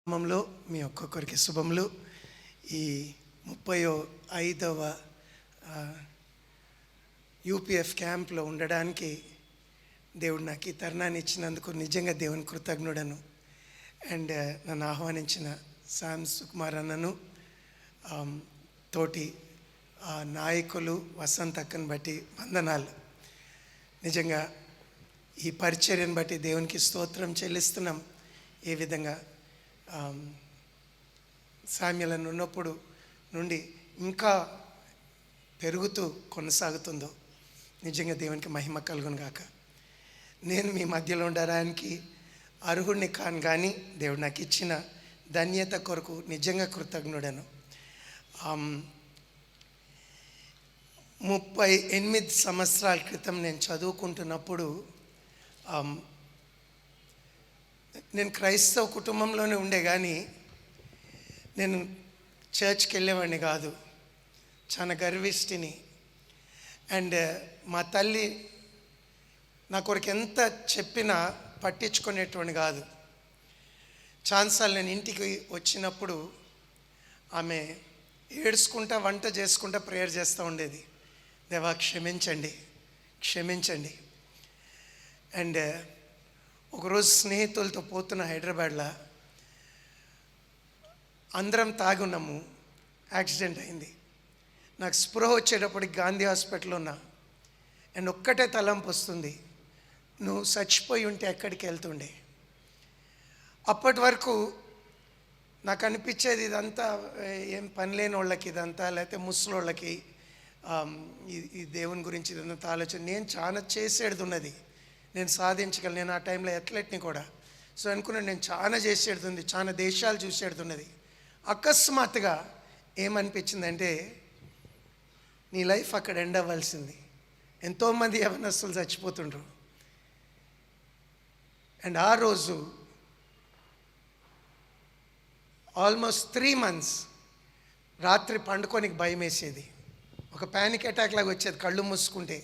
నామములో మీ ఒక్కొక్కరికి శుభములు. ఈ 35వ యూపీఎఫ్ క్యాంప్లో ఉండడానికి దేవుడు నాకు ఈ తరుణాన్ని ఇచ్చినందుకు నిజంగా దేవుని కృతజ్ఞుడను. అండ్ నన్ను ఆహ్వానించిన శామ్ సుకుమార్ అన్నను, తోటి నాయకులు వసంత్ అక్కను బట్టి వందనాలు. నిజంగా ఈ పరిచర్యను బట్టి దేవునికి స్తోత్రం చెల్లిస్తున్నాం. ఏ విధంగా సామ్యలను ఉన్నప్పుడు నుండి ఇంకా పెరుగుతూ కొనసాగుతుందో నిజంగా దేవునికి మహిమ కలుగును గాక. నేను మీ మధ్యలో ఉండడానికి అర్హుడిని కాను, కానీ దేవుడు నాకు ఇచ్చిన ధన్యత కొరకు నిజంగా కృతజ్ఞుడను. 38 సంవత్సరాల క్రితం నేను చదువుకుంటున్నప్పుడు నేను క్రైస్తవ కుటుంబంలోనే ఉండే, కానీ నేను చర్చ్కి వెళ్ళేవాడిని కాదు. చాలా గర్విష్టిని. అండ్ మా తల్లి నా కొరకు ఎంత చెప్పినా పట్టించుకునేటువంటి కాదు. చాలాసార్లు నేను ఇంటికి వచ్చినప్పుడు ఆమె ఏడ్చుకుంటా వంట చేసుకుంటా ప్రేయర్ చేస్తూ ఉండేది, దేవా క్షమించండి క్షమించండి. అండ్ ఒకరోజు స్నేహితులతో పోతున్న హైదరాబాద్లో అందరం తాగి ఉన్నాము, యాక్సిడెంట్ అయింది. నాకు స్పృహ వచ్చేటప్పటికి గాంధీ హాస్పిటల్లో ఉన్నా. అండ్ ఒక్కటే తలంపు వస్తుంది, నువ్వు చచ్చిపోయి ఉంటే ఎక్కడికి వెళ్తుండే. అప్పటి వరకు నాకు అనిపించేది ఇదంతా ఏం పని లేని వాళ్ళకి ఇదంతా, లేకపోతే ముసలోళ్ళకి ఈ దేవుని గురించి ఇదంతా ఆలోచన. నేను చాలా చేసేది ఉన్నది, నేను సాధించగలను. నేను ఆ టైంలో అథ్లెట్ని కూడా. సో అనుకున్నాను నేను చాలా చేసేది ఉంది, చాలా దేశాలు చూసేది ఉన్నది. అకస్మాత్తుగా ఏమనిపించిందంటే నీ లైఫ్ అక్కడ ఎండ్ అవ్వాల్సింది. ఎంతోమంది యవనస్తులు చచ్చిపోతుండ్రు. అండ్ ఆ రోజు ఆల్మోస్ట్ 3 months రాత్రి పండుకోనికి భయం వేసేది. ఒక ప్యానిక్ అటాక్ లాగా వచ్చేది కళ్ళు మూసుకుంటే.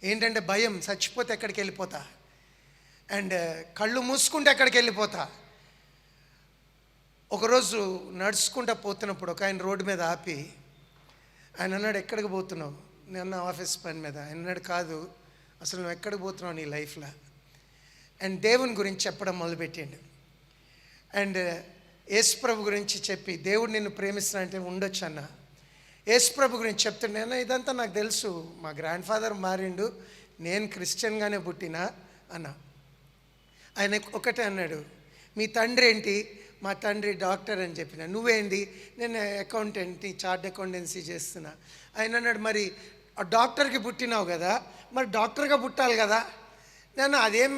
ఏంటంటే భయం, చచ్చిపోతే ఎక్కడికి వెళ్ళిపోతా, అండ్ కళ్ళు మూసుకుంటే ఎక్కడికి వెళ్ళిపోతా. ఒకరోజు నడుచుకుంటూ పోతున్నప్పుడు ఒక ఆయన రోడ్డు మీద ఆపి ఆయన అన్నాడు, ఎక్కడికి పోతున్నావు? నేను ఆఫీస్ పని మీద. ఆయన అన్నాడు, కాదు అసలు నువ్వు ఎక్కడికి పోతున్నావు నీ లైఫ్లో? అండ్ దేవుని గురించి చెప్పడం మొదలుపెట్టిండు. అండ్ యేసుప్రభు గురించి చెప్పి, దేవుడు నిన్ను ప్రేమిస్తున్నా అంటే ఉండొచ్చు అన్న. యేసుప్రభు గురించి చెప్తుండే, అన్న ఇదంతా నాకు తెలుసు, మా గ్రాండ్ ఫాదర్ మారిండు, నేను క్రిస్టియన్గానే పుట్టినా అన్న. ఆయన ఒకటే అన్నాడు, మీ తండ్రి ఏంటి? మా తండ్రి డాక్టర్ అని చెప్పిన. నువ్వేంటి? నేను అకౌంటెంట్ని, చార్ట్ అకౌంటెన్సీ చేస్తున్నా. ఆయన అన్నాడు, మరి డాక్టర్కి పుట్టినావు కదా, మరి డాక్టర్గా పుట్టాలి కదా. నేను అదేం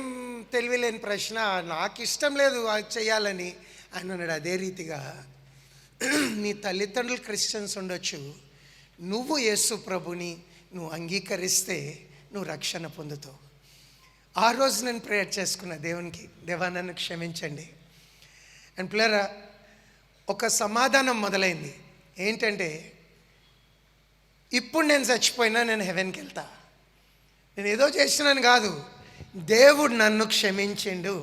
తెలివిలేని ప్రశ్న, నాకు ఇష్టం లేదు అది చెయ్యాలని. ఆయన అన్నాడు, అదే రీతిగా నీ తల్లిదండ్రులు క్రిస్టియన్స్ ఉండొచ్చు, నువ్వు యేసు ప్రభుని నువ్వు అంగీకరిస్తే నువ్వు రక్షణ పొందుతావు. ఆ రోజు నేను ప్రేయర్ చేసుకున్నా దేవునికి, దేవా నన్ను క్షమించండి. అండ్ ప్లేరా ఒక సమాధానం మొదలైంది. ఏంటంటే ఇప్పుడు నేను చచ్చిపోయినా నేను హెవెన్కి వెళ్తా. నేను ఏదో చేసినాను కాదు, దేవుడు నన్ను క్షమించిండు,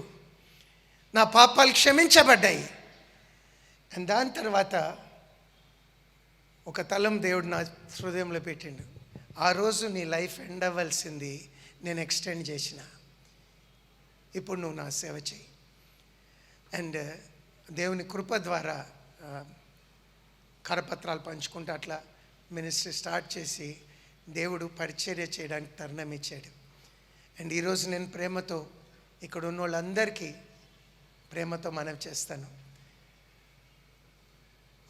నా పాపాలు క్షమించబడ్డాయి. అండ్ దాని తర్వాత ఒక తలం దేవుడు నా హృదయంలో పెట్టిండు. ఆ రోజు నీ లైఫ్ ఎండ్ అవ్వాల్సింది నేను ఎక్స్టెండ్ చేసిన, ఇప్పుడు నువ్వు నా సేవ చేయి. అండ్ దేవుని కృప ద్వారా కరపత్రాలు పంచుకుంటూ అట్లా మినిస్ట్రీ స్టార్ట్ చేసి దేవుడు పరిచర్య చేయడానికి తరుణం ఇచ్చాడు. అండ్ ఈరోజు నేను ప్రేమతో ఇక్కడ ఉన్న వాళ్ళందరికీ ప్రేమతో మనవి చేస్తాను,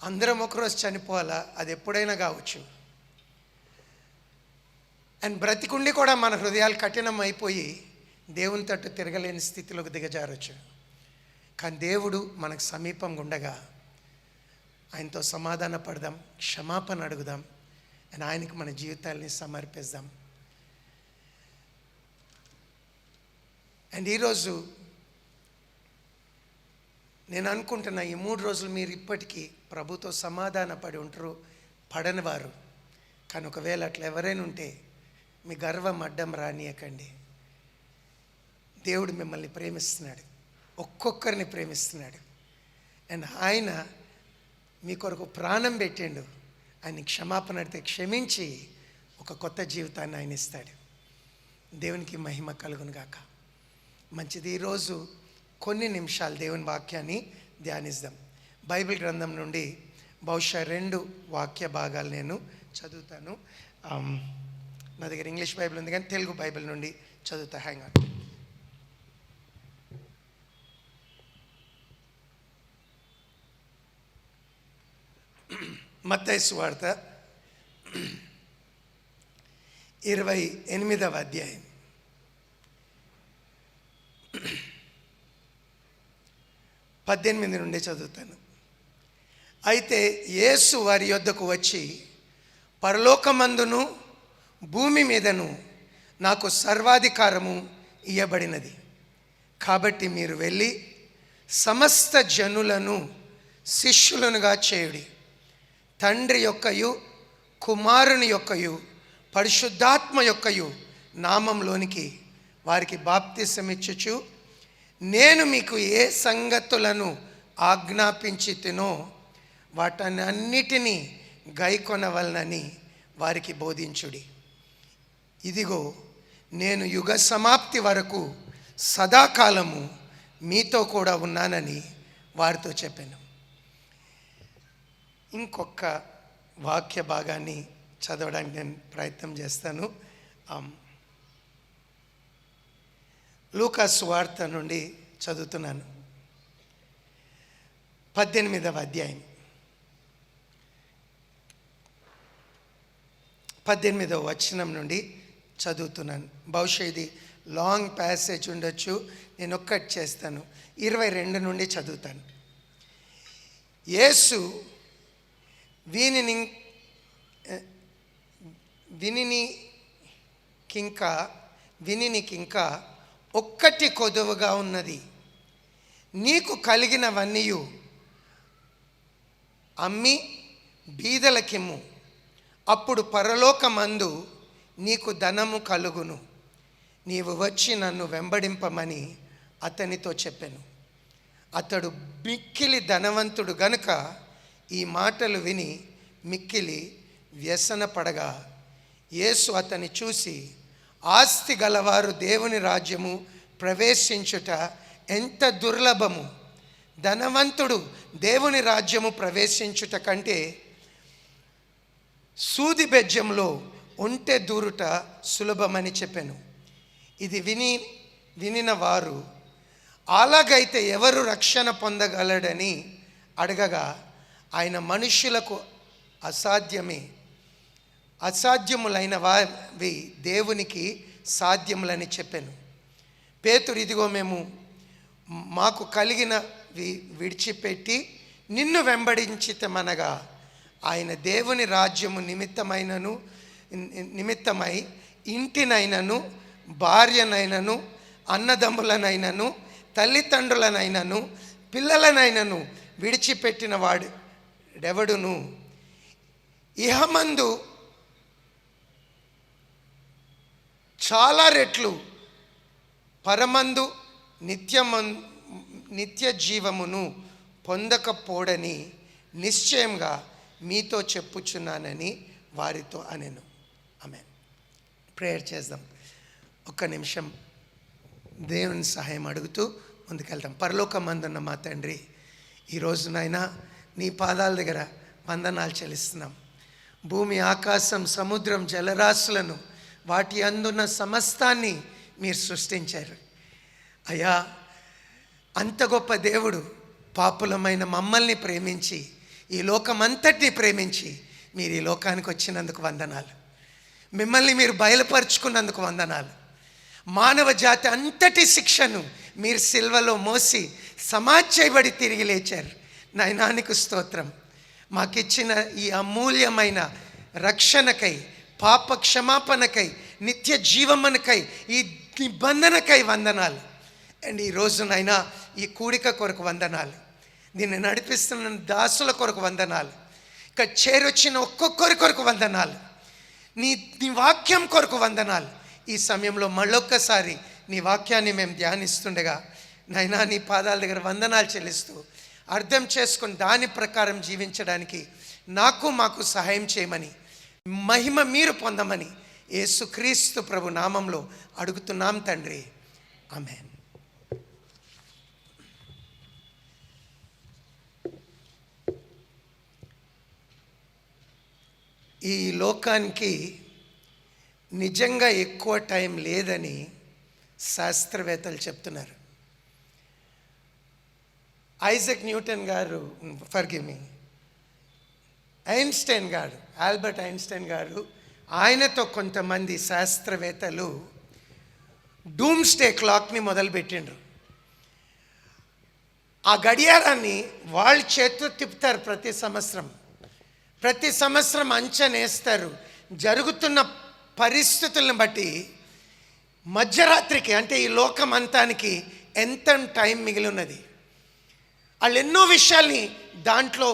అందరం ఒకరోజు చనిపోవాలా, అది ఎప్పుడైనా కావచ్చు. అండ్ బ్రతికుండి కూడా మన హృదయాలు కఠినం అయిపోయి దేవుని తట్టు తిరగలేని స్థితిలోకి దిగజారచ్చు. కానీ దేవుడు మనకు సమీపంగా ఉండగా ఆయనతో సమాధాన పడదాం, క్షమాపణ అడుగుదాం, అండ్ ఆయనకు మన జీవితాల్ని సమర్పిద్దాం. అండ్ ఈరోజు నేను అనుకుంటున్నా, ఈ 3 రోజులు మీరు ఇప్పటికీ ప్రభుతో సమాధాన పడి ఉంటారు, పడని వారు. కానీ ఒకవేళ అట్లా ఎవరైనా ఉంటే మీ గర్వం అడ్డం రానియకండి. దేవుడు మిమ్మల్ని ప్రేమిస్తున్నాడు, ఒక్కొక్కరిని ప్రేమిస్తున్నాడు. అండ్ ఆయన మీ కొరకు ప్రాణం పెట్టిండు. ఆయన క్షమాపణ అడిగితే క్షమించి ఒక కొత్త జీవితాన్ని ఆయన ఇస్తాడు. దేవునికి మహిమ కలుగును గాక. మంచిది. ఈరోజు కొన్ని నిమిషాలు దేవుని వాక్యాన్ని ధ్యానిద్దాం. బైబిల్ గ్రంథం నుండి బహుశా 2 వాక్య భాగాలు నేను చదువుతాను. నా దగ్గర ఇంగ్లీష్ బైబిల్ ఉంది కానీ తెలుగు బైబిల్ నుండి చదువుతా. Hang on. మత్తయి సువార్త 28వ అధ్యాయం 18 నుండి చదువుతాను. అయితే యేసు వారి యొద్దకు వచ్చి, పరలోకమందును భూమి మీదను నాకు సర్వాధికారము ఇయ్యబడినది. కాబట్టి మీరు వెళ్ళి సమస్త జనులను శిష్యులనుగా చేయుడి. తండ్రి యొక్కయు కుమారుని యొక్కయు పరిశుద్ధాత్మ యొక్కయు నామంలోనికి వారికి బాప్తిసమిచ్చుచు, నేను మీకు ఏ సంగతులను ఆజ్ఞాపించి తినో వాటన్నిటినీ గైకొనవలనని వారికి బోధించుడి. ఇదిగో నేను యుగ సమాప్తి వరకు సదాకాలము మీతో కూడా ఉన్నానని వారితో చెప్పాను. ఇంకొక వాక్య భాగాన్ని చదవడానికి నేను ప్రయత్నం చేస్తాను. లూకా సువార్త నుండి చదువుతున్నాను. 18వ అధ్యాయం 18వ వచనం నుండి చదువుతున్నాను. బహుశా ఇది లాంగ్ ప్యాసేజ్ ఉండొచ్చు, నేను ఒక్కటి చేస్తాను. 22 నుండి చదువుతాను. యేసు వినినికింకా ఒక్కటి కొదువగా ఉన్నది. నీకు కలిగినవన్నీ అమ్మి బీదలకిమ్ము, అప్పుడు పరలోకమందు నీకు ధనము కలుగును. నీవు వచ్చి నన్ను వెంబడింపమని అతనితో చెప్పాను. అతడు మిక్కిలి ధనవంతుడు గనుక ఈ మాటలు విని మిక్కిలి వ్యసన పడగా, యేసు అతన్ని చూసి, ఆస్తి గలవారు దేవుని రాజ్యము ప్రవేశించుట ఎంత దుర్లభము, ధనవంతుడు దేవుని రాజ్యము ప్రవేశించుట కంటే సూది బెజ్జంలో ఒంటె దూరుట సులభమని చెప్పాను. ఇది వినిన వారు, అలాగైతే ఎవరు రక్షణ పొందగలడని అడగగా, ఆయన మనుష్యులకు అసాధ్యములైనవి దేవునికి సాధ్యములని చెప్పాను. పేతురు, ఇదిగో మేము మాకు కలిగినవి విడిచిపెట్టి నిన్ను వెంబడించితమనగా, ఆయన దేవుని రాజ్యము నిమిత్తమై ఇంటినైనను భార్యనైనను అన్నదమ్ములనైనను తల్లిదండ్రులనైనను పిల్లలనైనను విడిచిపెట్టిన వాడెవడును ఇహమందు చాలా రెట్లు పరమందు నిత్య జీవమును పొందకపోడని నిశ్చయంగా మీతో చెప్పుచున్నానని వారితో అనెను. ఆమేన్. ప్రేయర్ చేద్దాం. ఒక్క నిమిషం దేవుని సహాయం అడుగుతూ ముందుకెళ్తాం. పరలోకమందున్న మా తండ్రి, ఈరోజు నాయనా నీ పాదాల దగ్గర వందనాలు చెల్లిస్తున్నాం. భూమి, ఆకాశం, సముద్రం, జలరాశులను వాటి అందున్న సమస్తాన్ని మీరు సృష్టించారు. అయ్యా, అంత గొప్ప దేవుడు పాపులమైన మమ్మల్ని ప్రేమించి ఈ లోకమంతటిని ప్రేమించి మీరు ఈ లోకానికి వచ్చినందుకు వందనాలు. మిమ్మల్ని మీరు బయలుపరుచుకున్నందుకు వందనాలు. మానవ జాతి అంతటి శిక్షను మీరు సిల్వలో మోసి సమాధి చేయబడి తిరిగి లేచారు. నాయనానికి స్తోత్రం. మాకిచ్చిన ఈ అమూల్యమైన రక్షణకై, పాప క్షమాపణకై, నిత్య జీవమునకై, ఈ నిబంధనకై వందనాలు. అండ్ ఈ రోజునైనా ఈ కూడిక కొరకు వందనాలు. దీన్ని నడిపిస్తున్న దాసుల కొరకు వందనాలు. ఇక చేరొచ్చిన ఒక్కొక్కరి కొరకు వందనాలు. నీ వాక్యం కొరకు వందనాలు. ఈ సమయంలో మళ్ళొక్కసారి నీ వాక్యాన్ని మేము ధ్యానిస్తుండగా నాయనా నీ పాదాల దగ్గర వందనాలు చెల్లిస్తూ అర్థం చేసుకొని దాని ప్రకారం జీవించడానికి మాకు సహాయం చేయమని, మహిమ మీరు పొందమని యేసుక్రీస్తు ప్రభు నామంలో అడుగుతున్నాం తండ్రి. ఆమేన్. ఈ లోకానికి నిజంగా ఎక్కువ టైం లేదని శాస్త్రవేత్తలు చెప్తున్నారు. ఐజాక్ న్యూటన్ గారు, ఫర్గివ్ మీ, ఐన్స్టైన్ గారు, ఆల్బర్ట్ ఐన్స్టైన్ గారు, ఆయనతో కొంతమంది శాస్త్రవేత్తలు డూమ్స్డే క్లాక్ని మొదలుపెట్టిండ్రు. ఆ గడియారాన్ని వాళ్ళ చేతితో తిప్పుతారు. ప్రతి సంవత్సరం అంచనేస్తారు. జరుగుతున్న పరిస్థితులను బట్టి మధ్యరాత్రికి, అంటే ఈ లోకం అంతానికి ఎంత టైం మిగిలి ఉన్నది, వాళ్ళు ఎన్నో విషయాల్ని దాంట్లో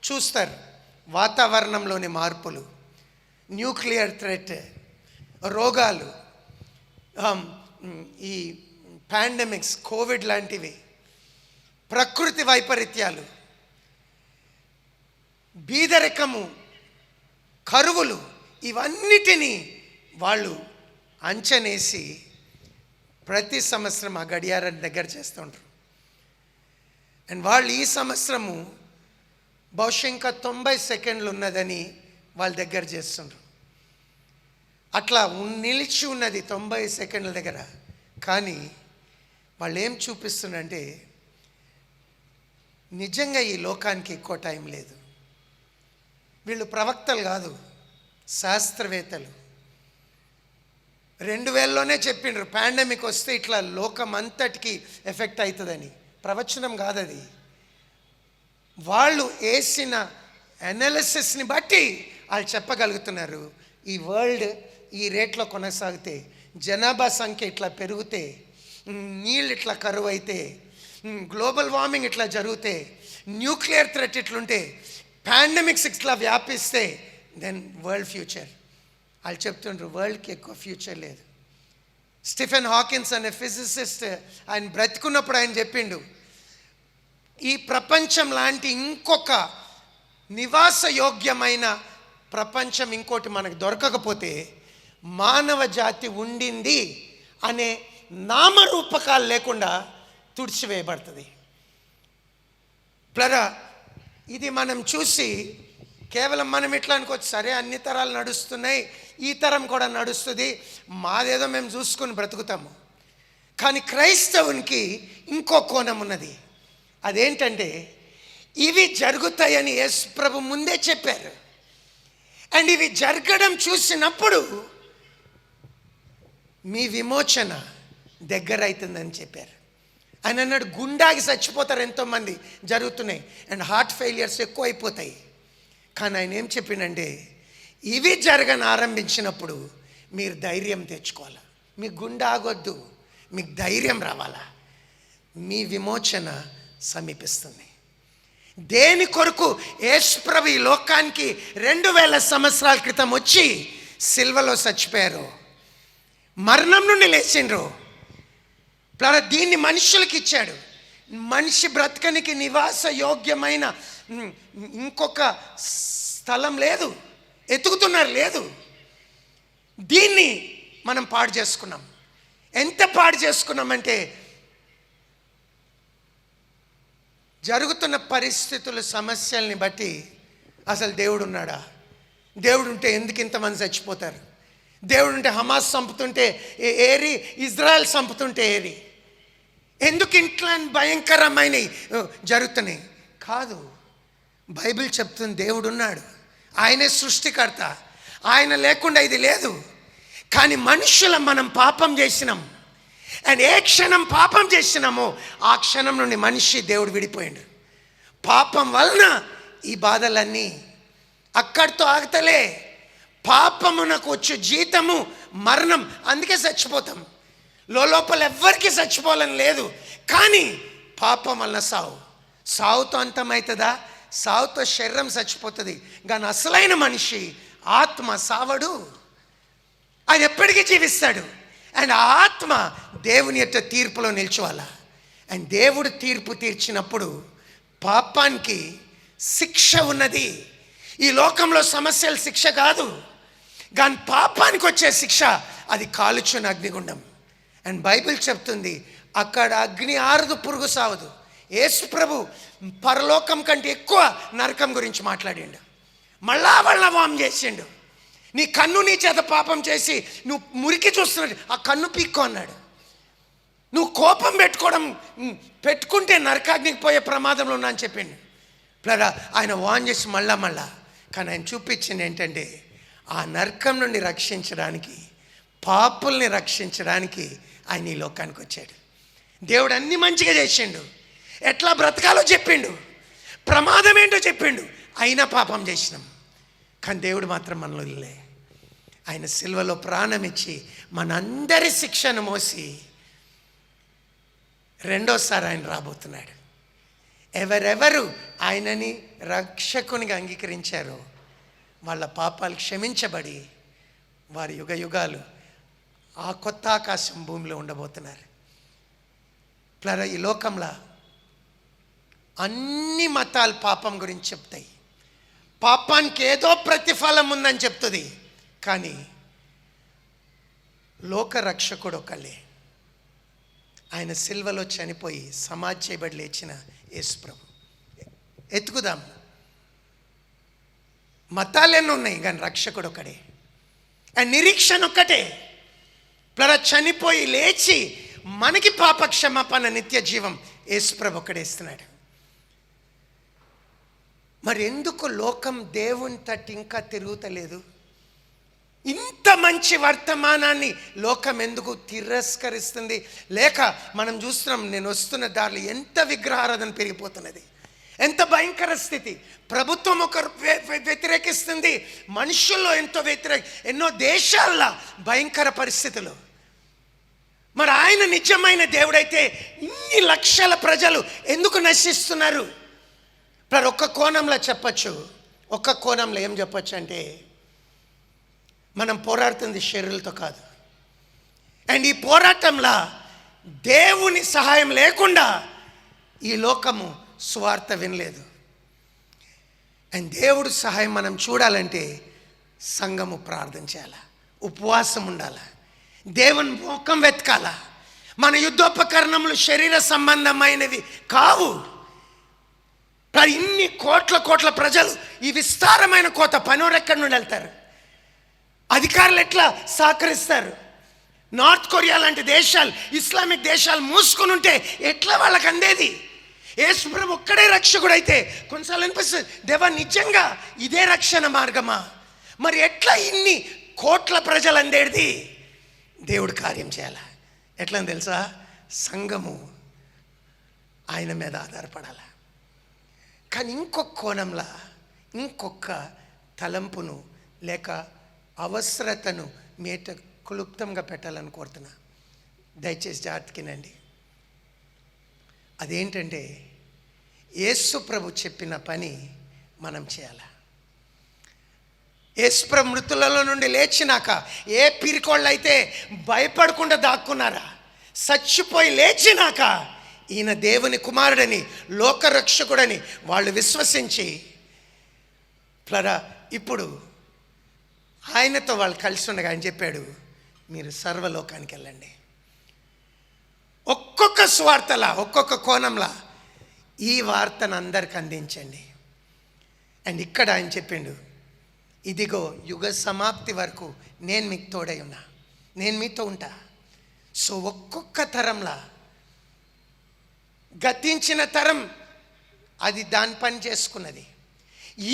చూస్తారు. వాతావరణంలోని మార్పులు, న్యూక్లియర్ థ్రెట్, రోగాలు, ఈ పాండమిక్స్, కోవిడ్ లాంటివి, ప్రకృతి వైపరీత్యాలు, బీదరికము, కరువులు, ఇవన్నిటినీ వాళ్ళు అంచనేసి ప్రతి సంవత్సరం ఆ గడియారాన్ని దగ్గర చేస్తుంటారు. అండ్ వాళ్ళు ఈ సంవత్సరము బహుశా ఇంకా 90 సెకండ్లు ఉన్నదని వాళ్ళ దగ్గర చేస్తుండ్రు. అట్లా నిలిచి ఉన్నది 90 సెకండ్ల దగ్గర. కానీ వాళ్ళు ఏం చూపిస్తున్నారంటే నిజంగా ఈ లోకానికి ఎక్కువ టైం లేదు. వీళ్ళు ప్రవక్తలు కాదు, శాస్త్రవేత్తలు. 2000లోనే చెప్పిండ్రు పాండమిక్ వస్తే ఇట్లా లోకం అంతటికి ఎఫెక్ట్ అవుతుందని. ప్రవచనం కాదది. వాళ్ళు వేసిన అనాలిసిస్ని బట్టి వాళ్ళు చెప్పగలుగుతున్నారు, ఈ వరల్డ్ ఈ రేట్లో కొనసాగితే, జనాభా సంఖ్య ఇట్లా పెరిగితే, నీళ్ళు ఇట్లా కరువు అయితే, గ్లోబల్ వార్మింగ్ ఇట్లా జరిగితే, న్యూక్లియర్ థ్రెట్ ఇట్లుంటే, పాండమిక్స్ ఇట్లా వ్యాపిస్తే, దెన్ వరల్డ్ ఫ్యూచర్. వాళ్ళు చెప్తుండ్రు వరల్డ్కి ఎక్కువ ఫ్యూచర్ లేదు. స్టీఫెన్ హాకిన్స్ అనే ఫిజిసిస్ట్, ఆయన బ్రతుకున్నప్పుడు ఆయన చెప్పిండు, ఈ ప్రపంచం లాంటి ఇంకొక నివాసయోగ్యమైన ప్రపంచం ఇంకోటి మనకు దొరకకపోతే మానవ జాతి ఉండింది అనే నామరూపకాలు లేకుండా తుడిచివేయబడుతుంది. ప్లరా ఇది మనం చూసి కేవలం మనం ఇట్లా అనుకోవచ్చు, సరే అన్ని తరాలు నడుస్తున్నాయి, ఈ తరం కూడా నడుస్తుంది, మాదేదో మేము చూసుకొని బ్రతుకుతాము. కానీ క్రైస్తవునికి ఇంకో కోణం ఉన్నది. అదేంటంటే ఇవి జరుగుతాయని యేసు ప్రభు ముందే చెప్పారు. అండ్ ఇవి జరగడం చూసినప్పుడు మీ విమోచన దగ్గర అవుతుందని చెప్పారు. ఆయన అన్నాడు, గుండాకి చచ్చిపోతారు ఎంతోమంది, జరుగుతున్నాయి, అండ్ హార్ట్ ఫెయిలియర్స్ ఎక్కువ అయిపోతాయి. కానీ ఆయన ఏం చెప్పిండంటే ఇవి జరగని ఆరంభించినప్పుడు మీరు ధైర్యం తెచ్చుకోవాలా, మీకు గుండె ఆగొద్దు, మీకు ధైర్యం రావాలా, మీ విమోచన సమీపిస్తుంది. దేని కొరకు యేసు ప్రభు ఈ లోకానికి 2000 సంవత్సరాల క్రితం వచ్చి సిల్వలో చచ్చిపోయారు, మరణం నుండి లేచిండ్రు. దీన్ని మనుషులకి ఇచ్చాడు. మనిషి బ్రతకనికి నివాస యోగ్యమైన ఇంకొక స్థలం లేదు, ఎతుకుతున్నారు, లేదు. దీన్ని మనం పాడు చేసుకున్నాం. ఎంత పాడు చేసుకున్నామంటే జరుగుతున్న పరిస్థితులు, సమస్యల్ని బట్టి అసలు దేవుడు ఉన్నాడా, దేవుడు ఉంటే ఎందుకు ఇంతమంది చచ్చిపోతారు, దేవుడు ఉంటే హమాస్ చంపుతుంటే ఏరి, ఇజ్రాయెల్ చంపుతుంటే ఏరి, ఎందుకు ఇంట్లో భయంకరమైనవి జరుగుతున్నాయి. కాదు, బైబిల్ చెప్తుంది దేవుడు ఉన్నాడు, ఆయనే సృష్టికర్త, ఆయన లేకుండా ఇది లేదు. కానీ మనుషులం మనం పాపం చేసినాం. అండ్ ఏ క్షణం పాపం చేసినామో ఆ క్షణం నుండి మనిషి దేవుడు విడిపోయిండు. పాపం వలన ఈ బాధలన్నీ అక్కడితో ఆగుతలే. పాపమునకు వచ్చే జీతము మరణం, అందుకే చచ్చిపోతాం. లోపల ఎవ్వరికి చచ్చిపోవాలని లేదు, కానీ పాపం వలన సావుతో అంతమవుతుందా? సావుతో శరీరం చచ్చిపోతుంది, కానీ అసలైన మనిషి ఆత్మ సావడు, ఆయన ఎప్పటికీ జీవిస్తాడు. అండ్ ఆ ఆత్మ దేవుని యొక్క తీర్పులో నిల్చోవాలా. అండ్ దేవుడు తీర్పు తీర్చినప్పుడు పాపానికి శిక్ష ఉన్నది. ఈ లోకంలో సమస్యలు శిక్ష కాదు, కానీ పాపానికి వచ్చే శిక్ష అది కాలుచున్న అగ్నిగుండం. అండ్ బైబిల్ చెప్తుంది అక్కడ అగ్ని ఆరదు, పురుగు సావదు. యేసు ప్రభు పరలోకం కంటే ఎక్కువ నరకం గురించి మాట్లాడిండు. మళ్ళా వాళ్ళ వామ్ చేసిండు. నీ కన్ను నీ చేత పాపం చేసి నువ్వు మురికి చూస్తున్నాడు, ఆ కన్ను పీక్కో అన్నాడు. నువ్వు కోపం పెట్టుకుంటే నరకాగ్నికి పోయే ప్రమాదంలో ఉన్నా అని చెప్పిండు. ప్లరా ఆయన వాన్ చేసి మళ్ళా కానీ ఆయన చూపించింది ఏంటంటే ఆ నరకం నుండి రక్షించడానికి, పాపుల్ని రక్షించడానికి ఆయన ఈ లోకానికి వచ్చాడు. దేవుడు అన్ని మంచిగా చేసిండు, ఎట్లా బ్రతకాలో చెప్పిండు, ప్రమాదం ఏంటో చెప్పిండు. అయినా పాపం చేసినాం, కానీ దేవుడు మాత్రం మనలో ఆయన సిలువలో ప్రాణం ఇచ్చి మనందరి శిక్షను మోసి రెండోసారి ఆయన రాబోతున్నాడు. ఎవరెవరు ఆయనని రక్షకునిగా అంగీకరించారో వాళ్ళ పాపాలు క్షమించబడి వారి యుగ యుగాలు ఆ కొత్త ఆకాశం భూమిలో ఉండబోతున్నారు. ప్లర ఈ లోకంలో అన్ని మతాలు పాపం గురించి చెప్తాయి, పాపానికి ఏదో ప్రతిఫలం ఉందని చెప్తుంది. కానీ లోక రక్షకుడు ఒకళ్ళే, ఆయన సిల్వలో చనిపోయి సమాధి చేయబడి లేచిన యేసు ప్రభు. ఎత్తుకుదాం, మతాలెన్నో ఉన్నాయి కానీ రక్షకుడు ఒకడే, అండ్ నిరీక్షణ ఒక్కటే. ప్లర చనిపోయి లేచి మనకి పాప క్షమాపణ, నిత్య జీవం యేసు ప్రభు ఒక్కడే ఇస్తున్నాడు. మరి ఎందుకు లోకం దేవుని తట్టి ఇంకా తిరుగుతలేదు? ఇంత మంచి వర్తమానాన్ని లోకం ఎందుకు తిరస్కరిస్తుంది? లేక మనం చూస్తున్నాం, నేను వస్తున్న దారిలో ఎంత విగ్రహారాధన పెరిగిపోతున్నది, ఎంత భయంకర స్థితి. ప్రభుత్వం ఒక వ్యతిరేకిస్తుంది, మనుషుల్లో ఎంతో ఎన్నో దేశాల్లో భయంకర పరిస్థితులు. మరి ఆయన నిజమైన దేవుడైతే ఇన్ని లక్షల ప్రజలు ఎందుకు నశిస్తున్నారు? ఒక్క కోణంలో చెప్పచ్చు, ఒక్క కోణంలో ఏం చెప్పచ్చు అంటే మనం పోరాడుతుంది శరీరులతో కాదు. అండ్ ఈ పోరాటంలో దేవుని సహాయం లేకుండా ఈ లోకము సువార్త వినలేదు. అండ్ దేవుడు సహాయం మనం చూడాలంటే సంఘము ప్రార్థన చేయాలి, ఉపవాసం ఉండాలి, దేవుని ముఖం వెతకాల. మన యుద్ధోపకరణములు శరీర సంబంధమైనవి కావు. ఇన్ని కోట్ల ప్రజలు, ఈ విస్తారమైన కోత పనోరెక్కడి నుండి వెళ్తారు? అధికారులు ఎట్లా సహకరిస్తారు? నార్త్ కొరియా లాంటి దేశాలు, ఇస్లామిక్ దేశాలు మూసుకొని ఉంటే ఎట్లా వాళ్ళకి అందేది? యేసు ప్రభు ఒక్కడే రక్షకుడు అయితే కొన్నిసార్లు అనిపిస్తుంది, దేవా నిజంగా ఇదే రక్షణ మార్గమా? మరి ఎట్లా ఇన్ని కోట్ల ప్రజలు అందేది? దేవుడు కార్యం చేయాల. ఎట్లా తెలుసా? సంఘము ఆయన మీద ఆధారపడాల. కానీ ఇంకొక కోణంలో ఇంకొక తలంపును లేక అవసరతను మేట క్లుప్తంగా పెట్టాలని కోరుతున్నా. దయచేసి జాగ్రత్తకినండి. అదేంటంటే యేసు ప్రభు చెప్పిన పని మనం చేయాలి. యేసు ప్రభు మృతులలో నుండి లేచినాక ఏ పిరికోళ్ళు అయితే భయపడకుండా దాక్కున్నారా, చచ్చిపోయి లేచినాక ఈయన దేవుని కుమారుడని, లోకరక్షకుడని వాళ్ళు విశ్వసించి ఇప్పుడు ఆయనతో వాళ్ళు కలిసి ఉండగా ఆయన చెప్పాడు, మీరు సర్వలోకానికి వెళ్ళండి. ఒక్కొక్క స్వార్థలా, ఒక్కొక్క కోణంలా ఈ వార్తను అందరికి అందించండి. అండ్ ఇక్కడ ఆయన చెప్పిండు, ఇదిగో యుగ సమాప్తి వరకు నేను మీకు తోడై ఉన్నా, నేను మీతో ఉంటా. సో ఒక్కొక్క తరంలా, గతించిన తరం అది దాని పని చేసుకున్నది,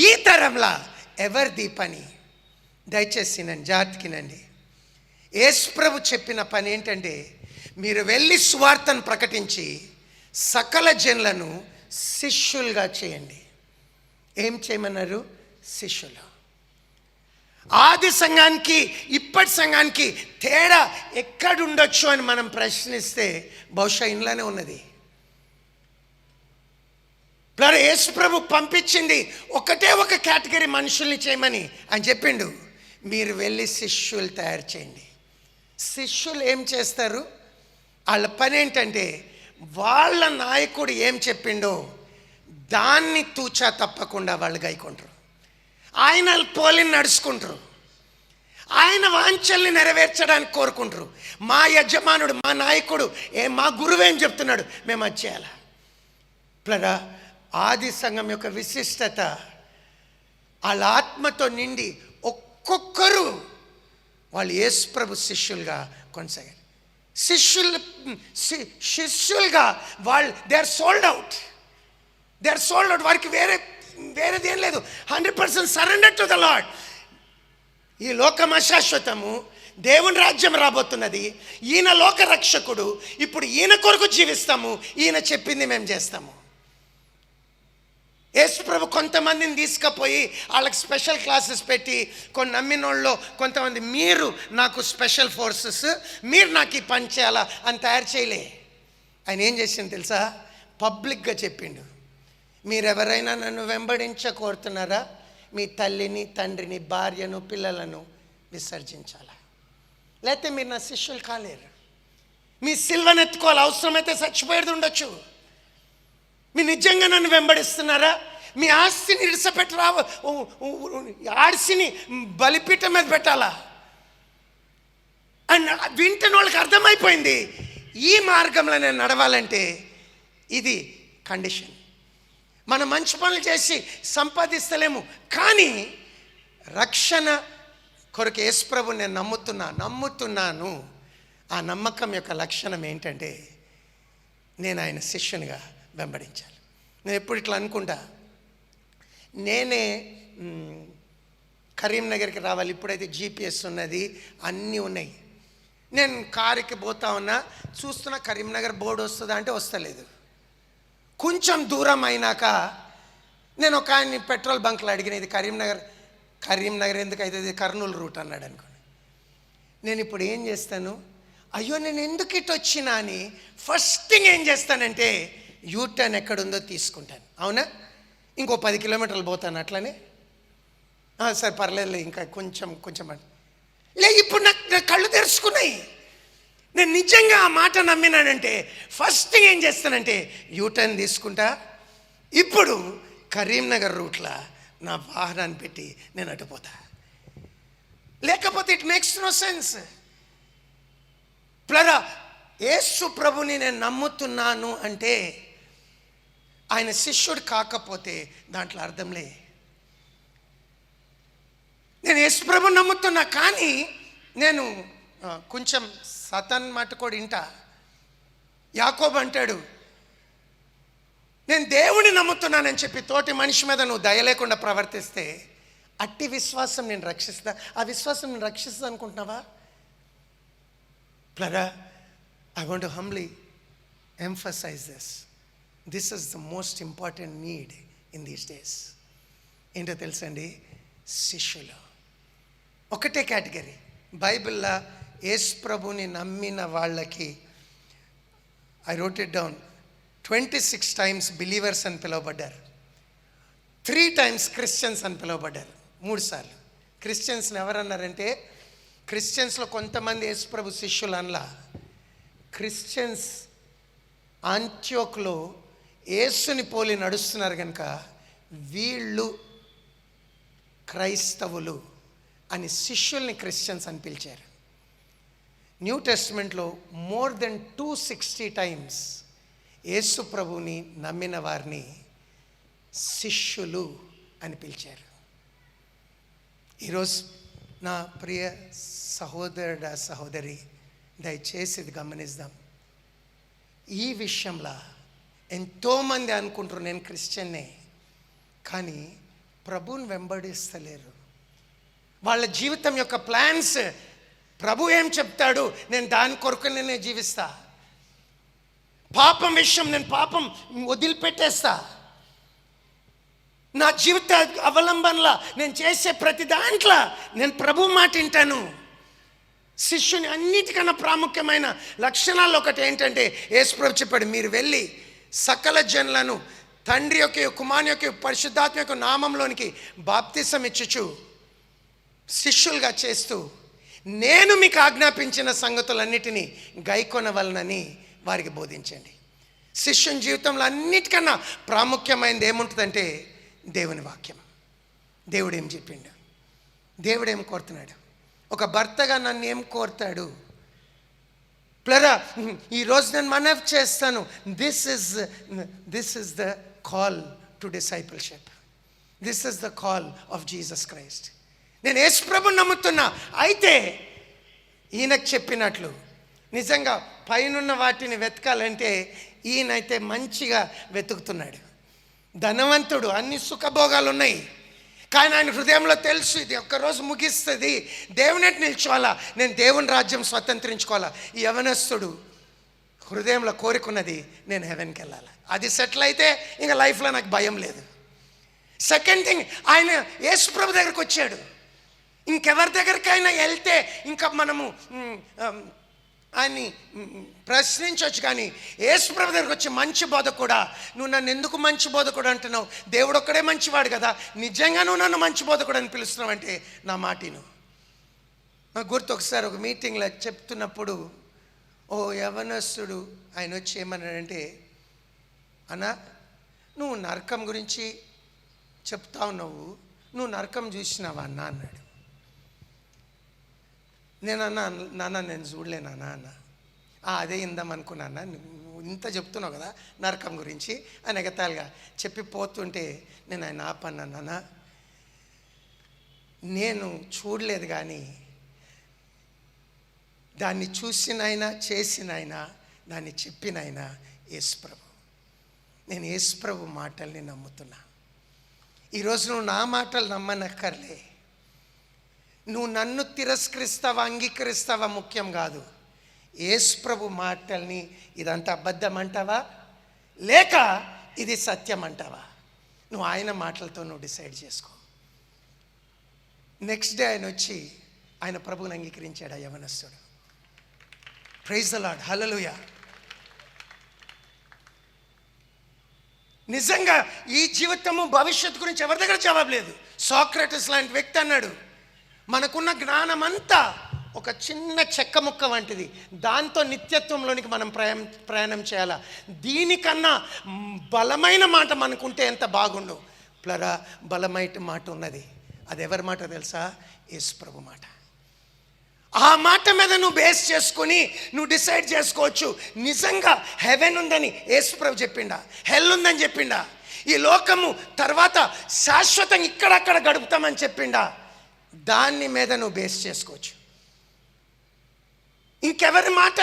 ఈ తరంలా ఎవరిది పని? దయచేసి నేను జాగ్రత్తకినండి. యేసు ప్రభు చెప్పిన పని ఏంటంటే, మీరు వెళ్ళి సువార్తను ప్రకటించి సకల జనులను శిష్యులుగా చేయండి. ఏం చేయమన్నారు? శిష్యులు. ఆది సంఘానికి ఇప్పటి సంఘానికి తేడా ఎక్కడుండొచ్చు అని మనం ప్రశ్నిస్తే బహుశా ఇంట్లోనే ఉన్నది. యేసు ప్రభు పంపించింది ఒకటే ఒక కేటగిరీ మనుషుల్ని చేయమని. అని చెప్పిండు, మీరు వెళ్ళి శిష్యులు తయారు చేయండి. శిష్యులు ఏం చేస్తారు? వాళ్ళ పని ఏంటంటే వాళ్ళ నాయకుడు ఏం చెప్పిండో దాన్ని తూచా తప్పకుండా వాళ్ళు గైకుంటారు. ఆయన పోలిని నడుచుకుంటారు. ఆయన వాంఛల్ని నెరవేర్చడానికి కోరుకుంటారు. మా యజమానుడు, మా నాయకుడు, మా గురువు ఏం చెప్తున్నాడు, మేము అది చేయాలి. ప్లరా ఆది సంఘం యొక్క విశిష్టత, వాళ్ళ ఆత్మతో నిండి ఒక్కొక్కరు వాళ్ళు యేసుప్రభు శిష్యులుగా కొనసాగారు. శిష్యులుగా వాళ్ళు దే ఆర్ సోల్డ్ అవుట్. వారికి వేరేది ఏం లేదు. 100% సరెండర్ టు ద లార్డ్. ఈ లోకం అశాశ్వతము, దేవుని రాజ్యం రాబోతున్నది, ఈయన లోక రక్షకుడు, ఇప్పుడు ఈయన కొరకు జీవిస్తాము, ఈయన చెప్పింది మేము చేస్తాము. యేసుప్రభు కొంతమందిని తీసుకుపోయి వాళ్ళకి స్పెషల్ క్లాసెస్ పెట్టి, కొన్ని నమ్మిన వాళ్ళు కొంతమంది మీరు నాకు స్పెషల్ ఫోర్సెస్, మీరు నాకు ఈ పని చేయాలా అని తయారు చేయలే. ఆయన ఏం చేసింది తెలుసా? పబ్లిక్గా చెప్పిండు, మీరెవరైనా నన్ను వెంబడించకోరుతున్నారా, మీ తల్లిని, తండ్రిని, భార్యను, పిల్లలను విసర్జించాలా, లేకపోతే మీరు నా శిష్యులు కాలేరు. మీ సిల్వను ఎత్తుకోవాలి, అవసరమైతే చచ్చిపోయేది ఉండొచ్చు. మీరు నిజంగా నన్ను వెంబడిస్తున్నారా, మీ ఆస్తిని ఇడిసపెట్టి ఆడిసిని బలిపీఠం మీద పెట్టాలా అండ్ వింటున్న వాళ్ళకి అర్థమైపోయింది, ఈ మార్గంలో నేను నడవాలంటే ఇది కండిషన్. మనం మంచి పనులు చేసి సంపాదిస్తలేము, కానీ రక్షణ కొరకు యేసుప్రభుని నేను నమ్ముతున్నాను. ఆ నమ్మకం యొక్క లక్షణం ఏంటంటే నేను ఆయన శిష్యునిగా వెంబడించాలి. నేను ఎప్పుడు ఇట్లా అనుకుంటా, నేనే కరీంనగర్కి రావాలి, ఇప్పుడైతే GPS ఉన్నది, అన్నీ ఉన్నాయి. నేను కారుకి పోతా ఉన్నా, చూస్తున్నా కరీంనగర్ బోర్డు వస్తుందా అంటే వస్తలేదు. కొంచెం దూరం అయినాక నేను ఒక ఆయన్ని పెట్రోల్ బంక్లో అడిగిన, ఇది కరీంనగర్ ఎందుకైతే ఇది కర్నూలు రూట్ అన్నాడు అనుకోండి. నేను ఇప్పుడు ఏం చేస్తాను, అయ్యో నేను ఎందుకు ఇటు వచ్చినా అని ఫస్ట్ థింగ్ ఏం చేస్తానంటే యూటర్న్ ఎక్కడుందో తీసుకుంటాను. అవునా, ఇంకో 10 కిలోమీటర్లు పోతాను అట్లనే, సరే పర్లేదు ఇంకా కొంచెం లే. ఇప్పుడు నాకు కళ్ళు తెరుచుకున్నాయి. నేను నిజంగా ఆ మాట నమ్మినానంటే ఫస్ట్ థింగ్ ఏం చేస్తానంటే యూటర్న్ తీసుకుంటా. ఇప్పుడు కరీంనగర్ రూట్లో నా వాహనాన్ని పెట్టి నేను అటుపోతా, లేకపోతే ఇట్ మేక్స్ నో సెన్స్. ప్లరా యేసు ప్రభుని నేను నమ్ముతున్నాను అంటే ఆయన శిష్యుడు కాకపోతే దాంట్లో అర్థంలే. నేను యేసు ప్రభుని నమ్ముతున్నా, కానీ నేను కొంచెం సతన్ మాట కూడా వింటా. యాకోబు అంటాడు, నేను దేవుని నమ్ముతున్నానని చెప్పి తోటి మనిషి మీద నువ్వు దయ లేకుండా ప్రవర్తిస్తే అట్టి విశ్వాసం నేను రక్షిస్తా. ఆ విశ్వాసం నేను రక్షిస్తా అనుకుంటున్నావా? Brother, I want to humbly emphasize this. This is the most important need in these days. ఏంటో తెలుసండి, శిష్యులు ఒకటే కేటగిరీ. బైబిల్లో యేసు ప్రభుని నమ్మిన వాళ్ళకి I wrote it down, 26 times believers అని పిలువబడ్డారు, 3 times క్రిస్టియన్స్ అని పిలువబడ్డారు. 3 సార్లు క్రిస్టియన్స్ని ఎవరన్నారంటే, క్రిస్టియన్స్లో కొంతమంది యేసుప్రభు శిష్యులు అనలా. క్రిస్టియన్స్ ఆంటియోకులో యేసుని పోలి నడుస్తున్నారు కనుక వీళ్ళు క్రైస్తవులు అని శిష్యుల్ని క్రిస్టియన్స్ అని పిలిచారు. న్యూ టెస్ట్మెంట్లో more than 260 times యేసు ప్రభుని నమ్మిన వారిని శిష్యులు అని పిలిచారు. ఈరోజు నా ప్రియ సహోదరుడా సహోదరి, దయచేసి ఇది గమనిద్దాం. ఈ విషయంలో ఎంతోమంది అనుకుంటారు నేను క్రిస్టియన్నే, కానీ ప్రభువుని వెంబడిస్తలేరు. వాళ్ళ జీవితం యొక్క ప్లాన్స్, ప్రభు ఏం చెప్తాడు నేను దాని కొరకు నేనే జీవిస్తా, పాపం విషయం నేను పాపం వదిలిపెట్టేస్తా, నా జీవిత అవలంబనలా నేను చేసే ప్రతి దాంట్లో నేను ప్రభు మాట వింటాను. శిష్యుని అన్నిటికన్నా ప్రాముఖ్యమైన లక్షణాలు ఒకటి ఏంటంటే యేసుప్రభు చెప్పాడు, మీరు వెళ్ళి సకల జనులను తండ్రి యొక్క కుమారుని యొక్క పరిశుద్ధాత్మ యొక్క నామంలోనికి బాప్తిసం ఇచ్చుచు శిష్యులుగా చేస్తూ నేను మీకు ఆజ్ఞాపించిన సంగతులన్నిటినీ గైకొనవలనని వారికి బోధించండి. శిష్యుని జీవితంలో అన్నిటికన్నా ప్రాముఖ్యమైనది ఏముంటుందంటే దేవుని వాక్యం. దేవుడు ఏం చెప్పిండు, దేవుడు ఏం కోరుతున్నాడు, ఒక భర్తగా నన్ను ఏం కోరుతాడు. ప్లరా ఈరోజు నేను మనవి చేస్తాను, this is the call to discipleship. This is the call of Jesus Christ. నేను యేసు ప్రభువుని నమ్ముతున్నా. అయితే ఈయనకు చెప్పినట్లు నిజంగా పైనున్న వాటిని వెతకాలంటే ఈయనైతే మంచిగా వెతుకుతున్నాడు. ధనవంతుడు, అన్ని సుఖభోగాలు ఉన్నాయి, కానీ ఆయన హృదయంలో తెలుసు ఇది ఒక్కరోజు ముగిస్తుంది, దేవుని నిల్చోవాలా, నేను దేవుని రాజ్యం స్వతంత్రించుకోవాలా. ఈ యవనస్తుడు హృదయంలో కోరుకున్నది నేను హెవెన్కి వెళ్ళాలి. అది సెటిల్ అయితే ఇంకా లైఫ్లో నాకు భయం లేదు. సెకండ్ థింగ్, ఆయన యేసు ప్రభు దగ్గరికి వచ్చాడు. ఇంకెవరి దగ్గరికైనా వెళ్తే ఇంకా మనము ఆయన్ని ప్రశ్నించవచ్చు, కానీ యేసు ప్రభు దగ్గరికి వచ్చి మంచి బోధకుడా, నువ్వు నన్ను ఎందుకు మంచి బోధకుడు అంటున్నావు, దేవుడు ఒక్కడే మంచివాడు కదా, నిజంగా నువ్వు నన్ను మంచి బోధకుడు అని పిలుస్తున్నావు అంటే నా మాటిను. నాకు గుర్తు ఒకసారి ఒక మీటింగ్లో చెప్తున్నప్పుడు ఓ యవనస్తుడు ఆయన వచ్చి ఏమన్నాడంటే, అన్నా నువ్వు నరకం గురించి చెప్తా ఉన్నావు, నువ్వు నరకం చూసినావా అన్న అన్నాడు. నాన్న నేను చూడలేనా అన్న. అదే ఇందాం అనుకున్నా, నువ్వు ఇంత చెప్తున్నావు కదా నరకం గురించి అని ఎగతాలుగా చెప్పిపోతుంటే నేను ఆయన ఆపన్నా, నాన్న నేను చూడలేదు కానీ దాన్ని చూసినైనా చేసినైనా దాన్ని చెప్పినైనా యేసుప్రభు. నేను యేసుప్రభు మాటల్ని నమ్ముతున్నా. ఈరోజు నువ్వు నా మాటలు నమ్మనక్కర్లే, నువ్వు నన్ను తిరస్కరిస్తావా అంగీకరిస్తావా ముఖ్యం కాదు. యేసుప్రభు మాటల్ని ఇదంతా అబద్ధం అంటావా లేక ఇది సత్యం అంటావా, నువ్వు ఆయన మాటలతో నువ్వు డిసైడ్ చేసుకో. నెక్స్ట్ డే ఆయన వచ్చి ఆయన ప్రభువుని అంగీకరించాడు ఆ యవనస్తుడు. ప్రైజ్ ద లార్డ్, హల్లెలూయా. నిజంగా ఈ జీవితము భవిష్యత్తు గురించి ఎవరి దగ్గర జవాబు లేదు. సాక్రటిస్ లాంటి వ్యక్తి అన్నాడు, మనకున్న జ్ఞానం అంతా ఒక చిన్న చెక్క ముక్క వంటిది, దాంతో నిత్యత్వంలోనికి మనం ప్రయాణం చేయాలా. దీనికన్నా బలమైన మాట మనకుంటే ఎంత బాగుండు. ప్లరా బలమైన మాట ఉన్నది, అది ఎవరి మాట తెలుసా? యేసుప్రభు మాట. ఆ మాట మీద నువ్వు బేస్ చేసుకొని నువ్వు డిసైడ్ చేసుకోవచ్చు, నిజంగా హెవెన్ ఉందని యేసుప్రభు చెప్పిండా, హెల్ ఉందని చెప్పిండా, ఈ లోకము తర్వాత శాశ్వతంగా ఇక్కడక్కడ గడుపుతామని చెప్పిండా, దాన్ని మీద నువ్వు బేస్ చేసుకోవచ్చు. ఇంకెవరి మాట,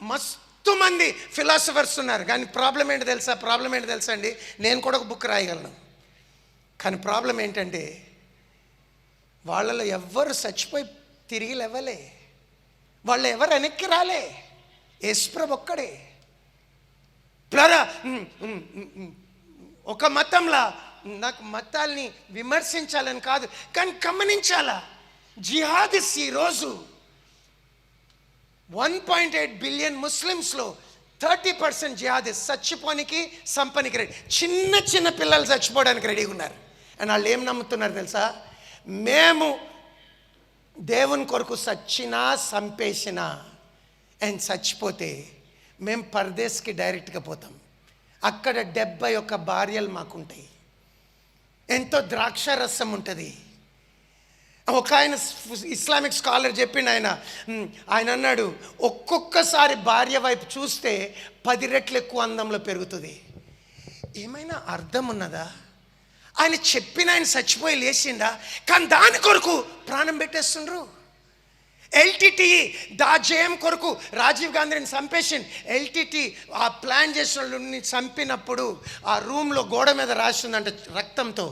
మస్తు మంది ఫిలాసఫర్స్ ఉన్నారు, కానీ ప్రాబ్లం ఏంటి తెలుసా అండి, నేను కూడా ఒక బుక్ రాయగలను, కానీ ప్రాబ్లం ఏంటంటే వాళ్ళలో ఎవ్వరు చచ్చిపోయి తిరిగి లేవలే, వాళ్ళు ఎవరు వెనక్కి రాలే, యేసుప్రభు ఒక్కడే. ప్లరా ఒక మతంలా, నాకు మతాల్ని విమర్శించాలని కాదు, కానీ గమనించాలా, జిహాదిస్ ఈరోజు 1.8 బిలియన్ ముస్లిమ్స్లో 30% జిహాదిస్ చచ్చిపోనికి సంపనికి రెడీ, చిన్న పిల్లలు చచ్చిపోవడానికి రెడీగా ఉన్నారు. అండ్ వాళ్ళు ఏం నమ్ముతున్నారు తెలుసా? మేము దేవుని కొరకు సచ్చినా సంపేసినా అండ్ చచ్చిపోతే మేము పరదేశ్కి డైరెక్ట్గా పోతాం, అక్కడ 71 భార్యలు మాకుంటాయి, ఎంతో ద్రాక్ష రసం ఉంటుంది. ఒక ఆయన ఇస్లామిక్ స్కాలర్ చెప్పిండు, ఆయన అన్నాడు, ఒక్కొక్కసారి భార్య వైపు చూస్తే 10 రెట్లు ఎక్కువ అందంలో పెరుగుతుంది. ఏమైనా అర్థం ఉన్నదా? ఆయన చెప్పిన ఆయన చచ్చిపోయి లేచిండా, కానీ దాని కొరకు ప్రాణం పెట్టేస్తుండ్రు. ఎల్టీటీ జయం కొరకు రాజీవ్ గాంధీని చంపేసిండు. ఎల్టీటీ ఆ ప్లాన్ చేసిన వాళ్ళని చంపినప్పుడు ఆ రూమ్లో గోడ మీద రాసిందంట రక్తంతో,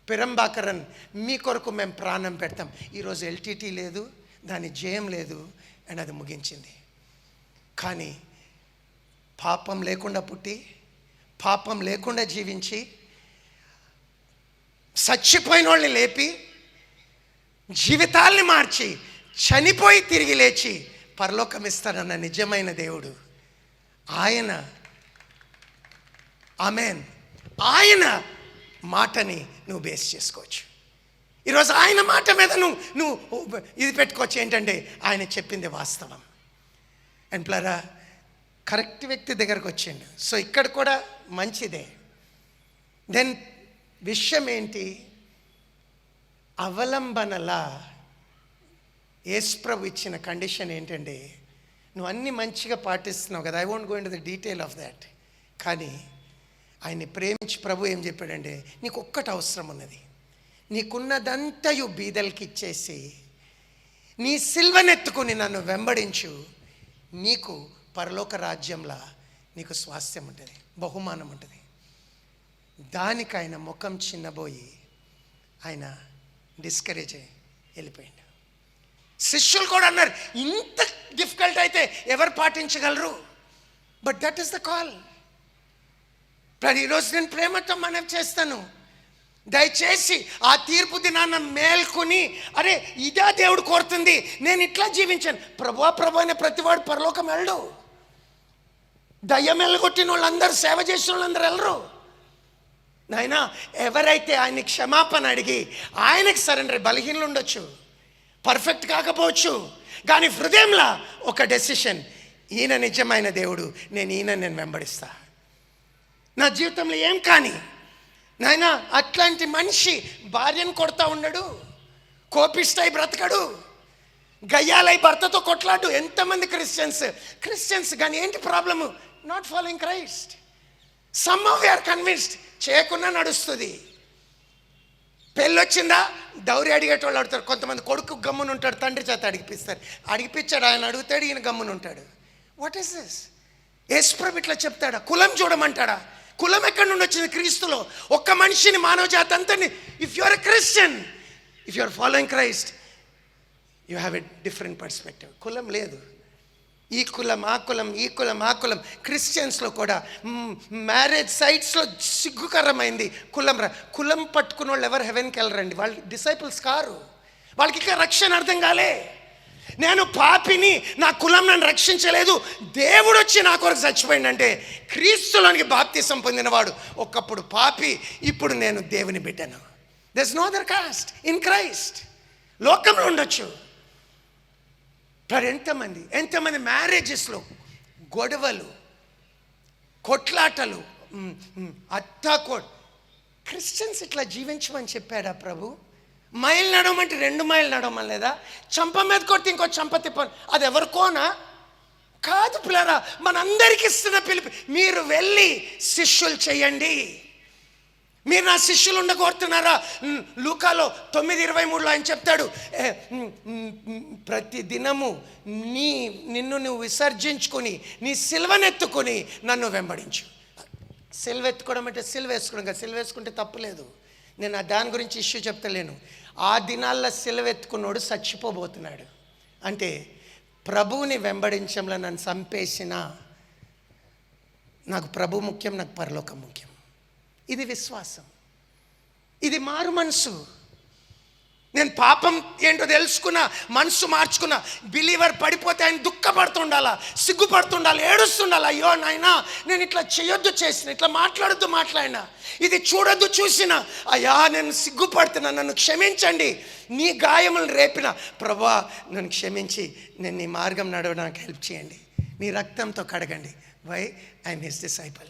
పిరంబాకరన్ మీ కొరకు మేము ప్రాణం పెడతాం. ఈరోజు ఎల్టీటీ లేదు, దాని జయం లేదు, అండ్ అది ముగించింది. కానీ పాపం లేకుండా పుట్టి పాపం లేకుండా జీవించి చచ్చిపోయిన వాళ్ళని లేపి జీవితాల్ని మార్చి చనిపోయి తిరిగి లేచి పరలోకం ఇస్తానన్న నిజమైన దేవుడు ఆయన. ఆమేన్. ఆయన మాటని నువ్వు బేస్ చేసుకోవచ్చు. ఈరోజు ఆయన మాట మీద నువ్వు ఇది పెట్టుకోవచ్చు, ఏంటంటే ఆయన చెప్పింది వాస్తవం. అండ్ ప్లరా కరెక్ట్ వ్యక్తి దగ్గరకు వచ్చిండు. సో ఇక్కడ కూడా మంచిదే. దెన్ విషయం ఏంటి? అవలంబనలా యేసుప్రభు ఇచ్చిన కండిషన్ ఏంటంటే, నువ్వు అన్నీ మంచిగా పాటిస్తున్నావు కదా, I won't go in to the detail of that. కానీ ఆయన్ని ప్రేమించి ప్రభు ఏం చెప్పాడంటే, నీకు ఒక్కటి అవసరం ఉన్నది, నీకున్నదంతయు బీదలకి ఇచ్చేసి నీ సిల్వనెత్తుకుని నన్ను వెంబడించు, నీకు పరలోక రాజ్యంలా నీకు స్వాస్థ్యం ఉంటుంది, బహుమానం ఉంటుంది. దానికి ఆయన ముఖం చిన్నబోయి ఆయన డిస్కరేజ్ అయ్యి వెళ్ళిపోయిండు. శిష్యులు కూడా అన్నారు, ఇంత డిఫికల్ట్ అయితే ఎవరు పాటించగలరు? But that is the call. ఈరోజు నేను ప్రేమతో మనం చేస్తాను, దయచేసి ఆ తీర్పు దినాన్న మేల్కొని, అరే ఇదా దేవుడు కోరుతుంది, నేను ఇట్లా జీవించాను. ప్రభు అనే ప్రతివాడు పరలోకం వెళ్ళడు. దయ్యం వెళ్ళగొట్టిన వాళ్ళందరూ, సేవ చేసిన వాళ్ళందరూ వెళ్ళరు. నాయనా, ఎవరైతే ఆయన్ని క్షమాపణ అడిగి ఆయనకి సరెండర్, బలహీనలు ఉండొచ్చు, పర్ఫెక్ట్ కాకపోవచ్చు, కానీ హృదయంలో ఒక డెసిషన్, ఈయన నిజమైన దేవుడు, నేను వెంబడిస్తా. నా జీవితంలో ఏం కానీ నాయనా, అట్లాంటి మనిషి భార్యను కొడతా ఉండడు, కోపిస్తాయి బ్రతకడు, గయ్యాలై భర్తతో కొట్లాడు. ఎంతమంది క్రిస్టియన్స్ కానీ ఏంటి problem? Not following Christ. Some of we are convinced, చేయకుండా నడుస్తుంది. పెళ్ళొచ్చిందా, డౌరీ అడిగేటోళ్ళు అడుగుతారు. కొంతమంది కొడుకు గమ్మున ఉంటాడు, తండ్రి చేత అడిగిపించాడు, ఆయన అడుగుతాడు, ఈయన గమ్మున ఉంటాడు. What is this? యేసుప్రభు ఇట్లా చెప్తాడా? కులం చూడమంటాడా? కులం ఎక్కడి నుండి వచ్చింది? క్రీస్తులో. ఒక్క మనిషిని, మానవ జాతి అంతని. If you are a Christian, if you are following Christ, you have a different perspective. కులం లేదు. ఈ కులం ఆ కులం, ఈ కులం ఆ కులం. క్రిస్టియన్స్లో కూడా మ్యారేజ్ సైట్స్లో సిగ్గుకరమైంది కులం పట్టుకున్న వాళ్ళు ఎవరు హెవెన్కి వెళ్ళరండి, వాళ్ళు డిసైపుల్స్ కారు. వాళ్ళకి ఇంకా రక్షణ అర్థం కాలే. నేను పాపిని, నా కులం నన్ను రక్షించలేదు, దేవుడు వచ్చి నా కొరకు చచ్చిపోయిందంటే, క్రీస్తులోనికి బాప్తిసం పొందినవాడు ఒకప్పుడు పాపి, ఇప్పుడు నేను దేవుని బిడ్డను. There is no other caste in Christ. లోకంలో ఉండొచ్చు. ఎంతమంది మ్యారేజెస్లో గొడవలు, కొట్లాటలు, క్రిస్టియన్స్ ఇట్లా జీవించమని చెప్పాడా ప్రభు? మైలు నడవమంటే 2 మైళ్ళు నడవమని లేదా? చంప మీద కొట్టి ఇంకో చంప తిప్పను, అది ఎవరికోనా? కాదు పిల్లరా, మనందరికి ఇస్తున్న పిలుపు, మీరు వెళ్ళి శిష్యులు చేయండి. మీరు నా శిష్యులు ఉండగోరుతున్నారా? లూకాలో 9:23 ఆయన చెప్తాడు, ప్రతి దినము నిన్ను నువ్వు విసర్జించుకొని నీ సిల్వనెత్తుకొని నన్ను వెంబడించు. సిల్వ ఎత్తుకోవడం అంటే సిల్వ వేసుకోవడం కదా. సిల్వ వేసుకుంటే తప్పులేదు, నేను దాని గురించి ఇష్యూ చెప్తలేను. ఆ దినాల్లో సిల్వ ఎత్తుకున్నోడు చచ్చిపోబోతున్నాడు. అంటే ప్రభువుని వెంబడించంలో నన్ను చంపేసిన, నాకు ప్రభు ముఖ్యం, నాకు పరలోకం ముఖ్యం. ఇది విశ్వాసం, ఇది మారు మనసు. నేను పాపం ఏంటో తెలుసుకున్నా, మనసు మార్చుకున్నా. బిలీవర్ పడిపోతే ఆయన దుఃఖపడుతుండాలా, సిగ్గుపడుతుండాలి, ఏడుస్తుండాలి. అయ్యో నాయనా, నేను ఇట్లా చేయొద్దు చేసిన, ఇట్లా మాట్లాడొద్దు మాట్లాడినా, ఇది చూడొద్దు చూసిన, అయ్యా నేను సిగ్గుపడుతున్నా, నన్ను క్షమించండి. నీ గాయములను రేపిన ప్రభువా నన్ను క్షమించి నేను నీ మార్గం నడవడానికి హెల్ప్ చేయండి, నీ రక్తంతో కడగండి. Why? I'm his disciple.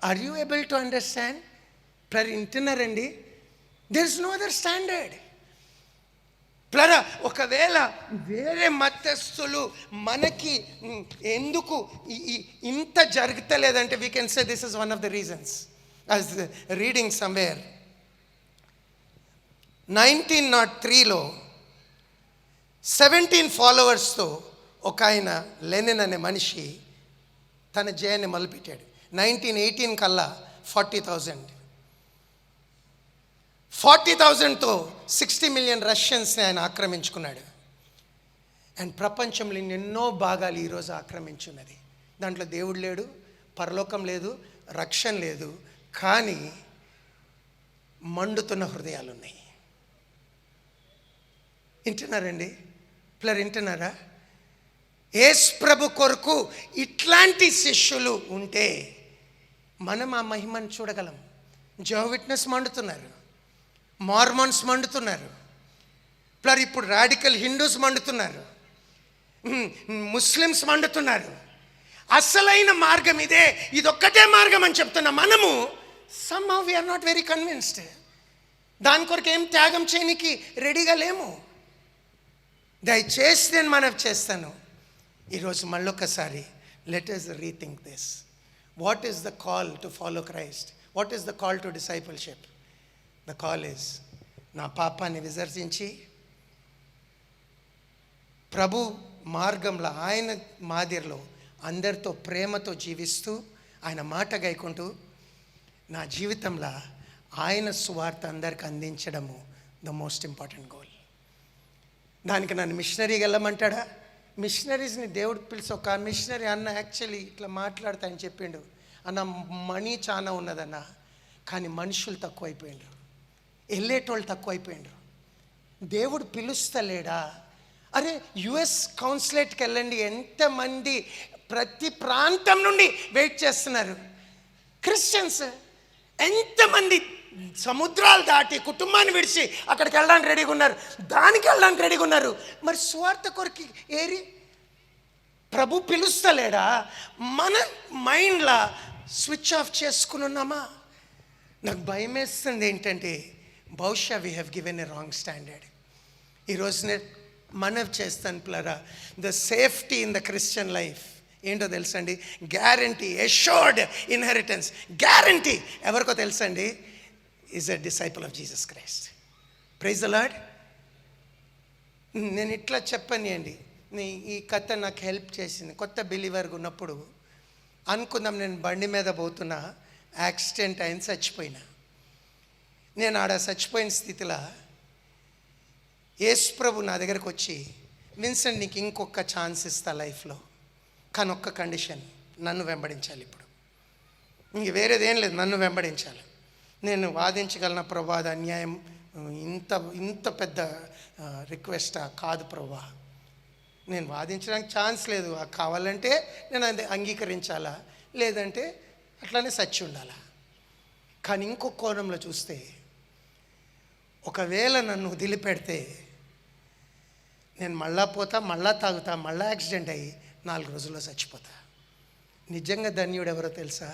Are you able to understand? వింటున్నారండి? There is no other standard. ఒకవేళ వేరే మతస్థులు మనకి ఎందుకు ఇంత జరుగుతలేదంటే, we can say this is one of the reasons. I was reading somewhere 1903లో 17 ఫాలోవర్స్తో ఒక ఆయన లెనిన్ అనే మనిషి తన జయాన్ని మొదలుపెట్టాడు. 1918 కల్లా 40,000తో 60 మిలియన్ రష్యన్స్ని ఆయన ఆక్రమించుకున్నాడు. అండ్ ప్రపంచంలో ఎన్నో భాగాలు ఈరోజు ఆక్రమించున్నది. దాంట్లో దేవుడు లేడు, పరలోకం లేదు, రక్షణ లేదు, కానీ మండుతున్న హృదయాలు ఉన్నాయి. వింటున్నారండి? వింటున్నారా? యేసు ప్రభు కొరకు ఇట్లాంటి శిష్యులు ఉంటే మనం ఆ మహిమను చూడగలం. జెహోవా విట్నెస్ మండుతున్నారు, మార్మన్స్ మండుతున్నారు, ఇప్పుడు రాడికల్ హిందూస్ మండుతున్నారు, ముస్లిమ్స్ మండుతున్నారు. అసలైన మార్గం ఇదే, ఇదొక్కటే మార్గం అని చెప్తున్న మనము somehow we are not very convinced. దాని కొరకు ఏం త్యాగం చేయనికి రెడీగా లేము. దయచేసి నేను మనవి చేస్తాను, ఈరోజు మళ్ళొకసారి let us rethink this. What is the call to follow Christ? What is the call to discipleship? The call is, నా పాపాన్ని విసర్జించి ప్రభు మార్గంలో, ఆయన మాదిరిలో అందరితో ప్రేమతో జీవిస్తూ, ఆయన మాట గైకుంటూ నా జీవితంలో ఆయన సువార్త అందరికి అందించడము ద మోస్ట్ ఇంపార్టెంట్ గోల్. దానికి నన్ను మిషనరీకి వెళ్ళమంటాడా? మిషనరీస్ని దేవుడు పిలిచి, ఒక మిషనరీ అన్న యాక్చువల్లీ ఇట్లా మాట్లాడతా అని చెప్పిండు, అన్న మనీ చాలా ఉన్నదన్న, కానీ మనుషులు తక్కువైపోయిండ్రు, వెళ్ళేటోళ్ళు తక్కువైపోయిండ్రు, దేవుడు పిలుస్తలేడా? అరే యుఎస్ కౌన్సిలేట్కి వెళ్ళండి, ఎంతమంది ప్రతి ప్రాంతం నుండి వెయిట్ చేస్తున్నారు. క్రిస్టియన్స్ ఎంతమంది సముద్రాలు దాటి కుటుంబాన్ని విడిచి అక్కడికి వెళ్ళడానికి రెడీగా ఉన్నారు, దానికి వెళ్ళడానికి రెడీగా ఉన్నారు. మరి స్వార్థ కొరకు ఏరి ప్రభు పిలుస్తలేడా? మన మైండ్లో స్విచ్ ఆఫ్ చేసుకుని ఉన్నామా? నాకు భయం వేస్తుంది ఏంటంటే, బహుశా we have given a wrong standard. ఈరోజు నేను మనవి చేస్తాను పిల్లరా, the safety in the Christian life ఏంటో తెలుసండి? గ్యారంటీ, ఎష్యూర్డ్ ఇన్హెరిటెన్స్, గ్యారంటీ ఎవరికో తెలుసండి? Is a disciple of Jesus Christ. Praise the Lord. నేను ఇట్లా చెప్పనియండి, ఈ కథ నాకు హెల్ప్ చేసింది. కొత్త బిలీవర్గా ఉన్నప్పుడు అనుకుందాం, నేను బండి మీద పోతున్నా, యాక్సిడెంట్ అయిన చచ్చిపోయినా. నేను ఆడ చచ్చిపోయిన స్థితిలో యేసు ప్రభు నా దగ్గరకు వచ్చి, విన్సెంట్ నీకు ఇంకొక ఛాన్స్ ఇస్తా లైఫ్లో, కానీ ఒక్క కండిషన్, నన్ను వెంబడించాలి. ఇప్పుడు ఇంక వేరేదేం లేదు, నన్ను వెంబడించాలి. నేను వాదించగలన ప్రభా, అది అన్యాయం, ఇంత పెద్ద రిక్వెస్టా? కాదు ప్రభా, నేను వాదించడానికి ఛాన్స్ లేదు, కావాలంటే నేను అది అంగీకరించాలా, లేదంటే అట్లానే సచ్చి ఉండాలా. కానీ ఇంకో కోణంలో చూస్తే, ఒకవేళ నన్ను వదిలిపెడితే నేను మళ్ళా పోతా, మళ్ళా తాగుతా, మళ్ళా యాక్సిడెంట్ అయ్యి 4 రోజుల్లో చచ్చిపోతా. నిజంగా ధన్యుడు ఎవరో తెలుసా?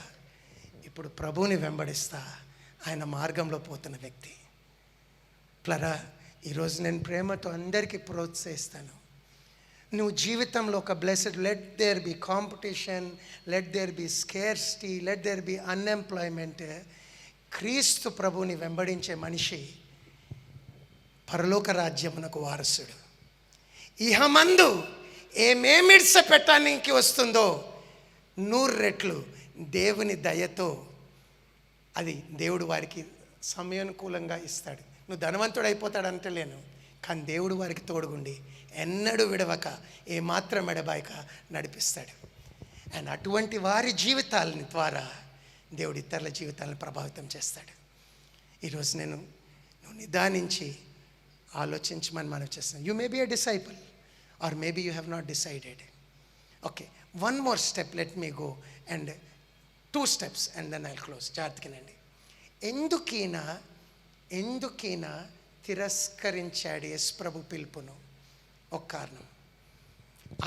ఇప్పుడు ప్రభువుని వెంబడిస్తా, ఆయన మార్గంలో పోతున్న వ్యక్తి. ప్లరా, ఈరోజు నేను ప్రేమతో అందరికీ ప్రోత్సహిస్తాను. నువ్వు జీవితంలో ఒక blessed, let there be competition, let there be scarcity, let there be unemployment. క్రీస్తు ప్రభువుని వెంబడించే మనిషి పరలోక రాజ్యమునకు వారసుడు. ఇహమందు ఏమేమిడ్స పెట్టడానికి వస్తుందో 100 రెట్లు దేవుని దయతో అది దేవుడు వారికి సమయానుకూలంగా ఇస్తాడు. నువ్వు ధనవంతుడు అయిపోతాడంటే లేను, కానీ దేవుడు వారికి తోడుగుండి ఎన్నడూ విడవక, ఏమాత్రం ఎడబాయక నడిపిస్తాడు. అండ్ అటువంటి వారి జీవితాలని ద్వారా దేవుడు ఇతరుల జీవితాలను ప్రభావితం చేస్తాడు. ఈరోజు నువ్వు నిదానించి ఆలోచించమని మనం చేస్తాను. You may be a disciple, or maybe you have not decided. Okay, one more step, let me go, and 2 steps and then I'll close. జాగ్రత్తగానండి. ఎందుకైనా తిరస్కరించాడు యేసు ప్రభు పిలుపును? ఒక కారణం,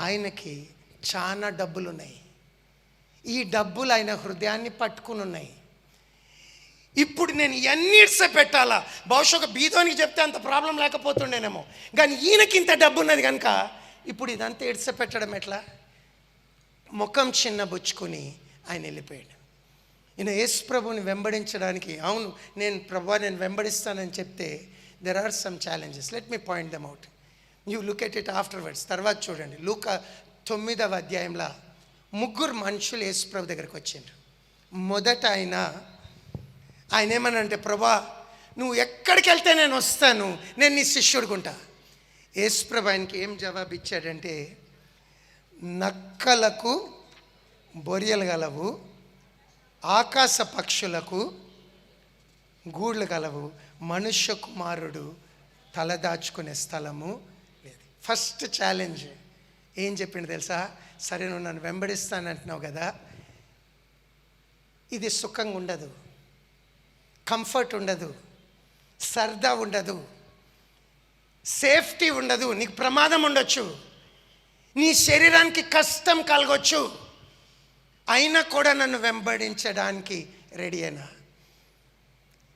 ఆయనకి చాలా డబ్బులు ఉన్నాయి. ఈ డబ్బులు ఆయన హృదయాన్ని పట్టుకుని ఉన్నాయి. ఇప్పుడు నేను ఇవన్నీ పెట్టాలా? బహుశా ఒక బీదోనికి చెప్తే అంత ప్రాబ్లం లేకపోతుండేనేమో, కానీ ఈయనకి ఇంత డబ్బు ఉన్నది కనుక ఇప్పుడు ఇదంతా పెట్టడం ఎట్లా? ముఖం చిన్నబుచ్చుకొని ఆయన వెళ్ళిపోయాడు. ఈయన యేసు ప్రభుని వెంబడించడానికి, అవును నేను వెంబడిస్తానని చెప్తే there are some challenges. Let me point them out. You look at it afterwards. తర్వాత చూడండి, లూకా 9వ అధ్యాయంలో 3 మనుషులు యేసు ప్రభు దగ్గరికి వచ్చిండ్రు. మొదట ఆయన ఏమనంటే, ప్రభా నువ్వు ఎక్కడికి వెళ్తే నేను వస్తాను, నేను నీ శిష్యుడుకుంటా. యేసు ప్రభు ఆయనకి ఏం జవాబు ఇచ్చాడంటే, నక్కలకు బొరియలు గలవు, ఆకాశ పక్షులకు గూళ్ళు గలవు, మనుష్య కుమారుడు తలదాచుకునే స్థలము లేదు. ఫస్ట్ ఛాలెంజ్ ఏం చెప్పిండు తెలుసా? సరే నువ్వు నన్ను వెంబడిస్తానంటున్నావు కదా, ఇది సుఖంగా ఉండదు, కంఫర్ట్ ఉండదు, సరదా ఉండదు, సేఫ్టీ ఉండదు, నీకు ప్రమాదం ఉండొచ్చు, నీ శరీరానికి కష్టం కలగొచ్చు. అయినా కూడా నన్ను వెంబడించడానికి రెడీ అయినా.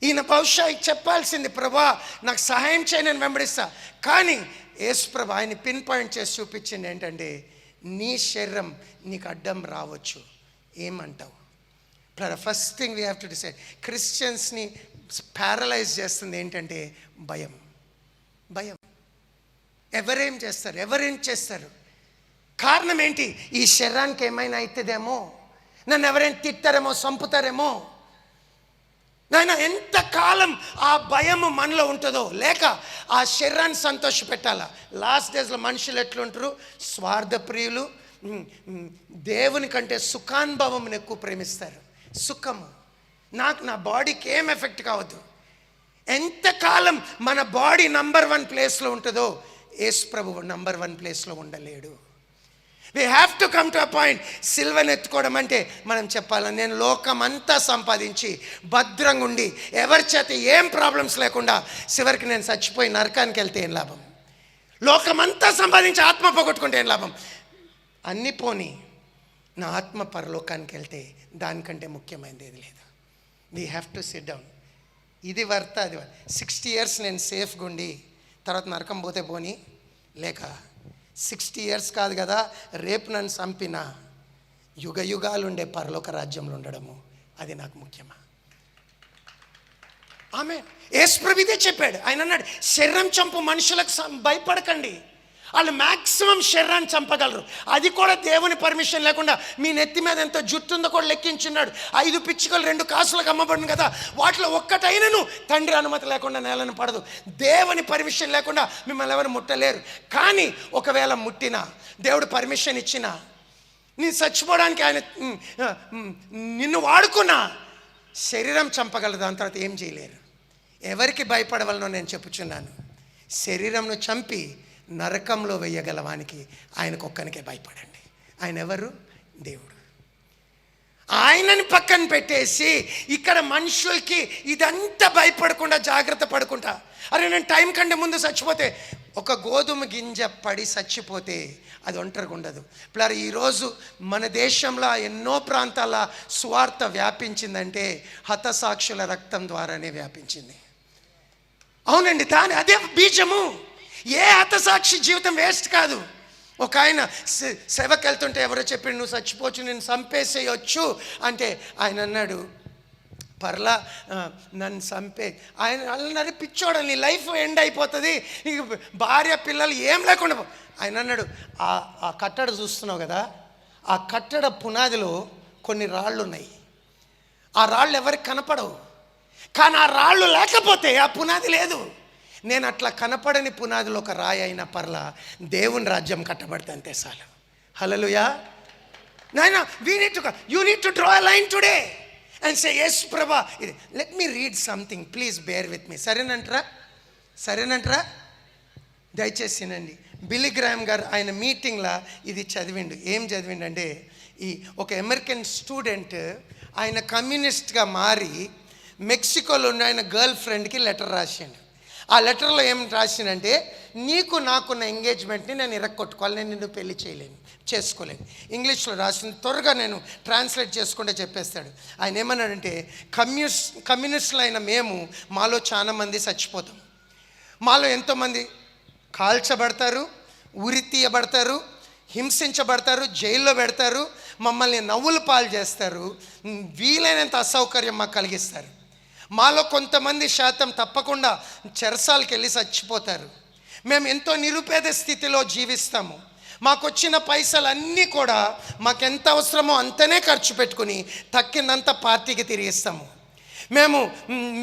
ఈయన బహుశా చెప్పాల్సింది, ప్రభా నాకు సహాయం చేయి, నేను వెంబడిస్తా. కానీ యేసు ప్రభు ఆయన పిన్ పాయింట్ చేసి చూపించింది ఏంటంటే, నీ శరీరం నీకు అడ్డం రావచ్చు, ఏమంటావు? First thing we have to decide. క్రిస్టియన్స్ని ప్యారలైజ్ చేస్తుంది ఏంటంటే భయం. భయం. ఎవరేం చేస్తారు? కారణం ఏంటి? ఈ శరీరానికి ఏమైనా అవుతుందేమో, నన్ను ఎవరైనా తిట్టారేమో, చంపుతారేమో. నాయన ఎంతకాలం ఆ భయము మనలో ఉంటుందో, లేక ఆ శరీరాన్ని సంతోష పెట్టాలా. లాస్ట్ డేస్లో మనుషులు ఎట్లుంటారు? స్వార్థ ప్రియులు, దేవుని కంటే సుఖానుభవం ఎక్కువ ప్రేమిస్తారు. సుఖము, నా బాడీకి ఏం ఎఫెక్ట్ కావద్దు. ఎంతకాలం మన బాడీ నంబర్ 1 ప్లేస్లో ఉంటుందో, యేసు ప్రభువు నంబర్ 1 ప్లేస్లో ఉండలేడు. We have to come to a point. సిల్వను ఎత్తుకోవడం అంటే మనం చెప్పాలి, నేను లోకమంతా సంపాదించి భద్రంగా ఉండి ఎవరి చేత ఏం ప్రాబ్లమ్స్ లేకుండా చివరికి నేను చచ్చిపోయి నరకానికి వెళ్తే ఏం లాభం? లోకమంతా సంపాదించి ఆత్మ పోగొట్టుకుంటే ఏం లాభం? అన్నీ పోని నా ఆత్మ పరలోకానికి వెళ్తే దానికంటే ముఖ్యమైనది ఏది లేదు. We have to SIT down. ఇది వర్త అది 60 years నేను సేఫ్గా ఉండి తర్వాత నరకం పోతే పోని, లేక 60 years కాదు కదా, రేపు నన్ను చంపిన యుగ యుగాలు ఉండే పరలోక రాజ్యంలో ఉండడము, అది నాకు ముఖ్యమా? ఆమె యేసు ప్రభు ఇదే చెప్పాడు. ఆయన అన్నాడు, శరీరం చంపు మనుషులకు భయపడకండి, వాళ్ళు మ్యాక్సిమం శరీరాన్ని చంపగలరు. అది కూడా దేవుని పర్మిషన్ లేకుండా. మీ నెత్తి మీద ఎంత జుట్టు ఉందో కూడా లెక్కించున్నాడు. 5 పిచ్చుకలు 2 కాసులకు అమ్మబడింది కదా, వాటిలో ఒక్కటైనను తండ్రి అనుమతి లేకుండా నేలను పడదు. దేవుని పర్మిషన్ లేకుండా మిమ్మల్ని ఎవరు ముట్టలేరు. కానీ ఒకవేళ ముట్టినా, దేవుడు పర్మిషన్ ఇచ్చినా, నీ చచ్చిపోవడానికి ఆయన నిన్ను వాడుకున్నా, శరీరం చంపగలదు, దాని తర్వాత ఏం చేయలేరు. ఎవరికి భయపడవలనో నేను చెప్పుచున్నాను. శరీరంను చంపి నరకంలో వెయ్యగలవానికి ఆయనకు ఒక్కనికే భయపడండి. ఆయన ఎవరు? దేవుడు. ఆయనని పక్కన పెట్టేసి ఇక్కడ మనుషులకి ఇదంతా భయపడకుండా జాగ్రత్త పడకుండా, అరే నేను టైం కంటే ముందు చచ్చిపోతే, ఒక గోధుమ గింజ పడి చచ్చిపోతే అది ఒంటరిగా ఉండదు. ఇప్పుడు ఈరోజు మన దేశంలో ఎన్నో ప్రాంతాల సువార్త వ్యాపించిందంటే హతసాక్షుల రక్తం ద్వారానే వ్యాపించింది. అవునండి, అదే బీజము. ఏ హతసాక్షి జీవితం వేస్ట్ కాదు. ఒక ఆయన సేవకి వెళ్తుంటే ఎవరో చెప్పి, నువ్వు చచ్చిపోవచ్చు, నేను చంపేసేయచ్చు అంటే, ఆయన అన్నాడు, పర్లా నన్ను చంపే. ఆయన అన్నారు, పిచ్చోడు, నీ లైఫ్ ఎండ్ అయిపోతుంది, నీకు భార్య పిల్లలు ఏం లేకుండా. ఆయన అన్నాడు, ఆ కట్టడ చూస్తున్నావు కదా, ఆ కట్టడ పునాదిలో కొన్ని రాళ్ళు ఉన్నాయి. ఆ రాళ్ళు ఎవరికి కనపడవు, కానీ ఆ రాళ్ళు లేకపోతే ఆ పునాది లేదు. నేను అట్లా కనపడని పునాదిలో ఒక రాయి అయిన పర్లా దేవుని రాజ్యం కట్టబడితే అంతే చాలు. హల్లెలూయా. నాయనా, you need to draw a line today and say, yes ప్రభా, let me read something, please bear with me. సరేనంటరా? దయచేసి వినండి. బిల్లీ గ్రాహం గారు ఆయన మీటింగ్లో ఇది చదివిండు. ఏం చదివిండంటే, ఒక అమెరికన్ స్టూడెంట్ ఆయన కమ్యూనిస్ట్గా మారి మెక్సికోలో ఉన్న ఆయన గర్ల్ ఫ్రెండ్కి లెటర్ రాసిండు. ఆ లెటర్లో ఏం రాసిందంటే, నీకు నాకున్న ఎంగేజ్మెంట్ని నేను ఇరక్కొట్టుకోవాలి, నేను నిన్ను పెళ్లి చేసుకోలేను. ఇంగ్లీష్లో రాసింది, త్వరగా నేను ట్రాన్స్లేట్ చేసుకుంటే చెప్పేస్తాడు. ఆయన ఏమన్నాడంటే, కమ్యూనిస్టులు అయిన మేము, మాలో చాలా మంది చచ్చిపోతాం, మాలో ఎంతోమంది కాల్చబడతారు, ఉరి తీయబడతారు, హింసించబడతారు, జైల్లో పెడతారు, మమ్మల్ని నవ్వుల పాలు చేస్తారు, వీలైనంత అసౌకర్యం మాకు కలిగిస్తారు. మాలో కొంతమంది శాతం తప్పకుండా చెరసాలకు వెళ్ళి చచ్చిపోతారు. మేము ఎంతో నిరుపేద స్థితిలో జీవిస్తాము. మాకు వచ్చిన పైసలన్నీ కూడా మాకెంత అవసరమో అంతనే ఖర్చు పెట్టుకుని తక్కినంత పార్టీకి తిరిగిస్తాము. మేము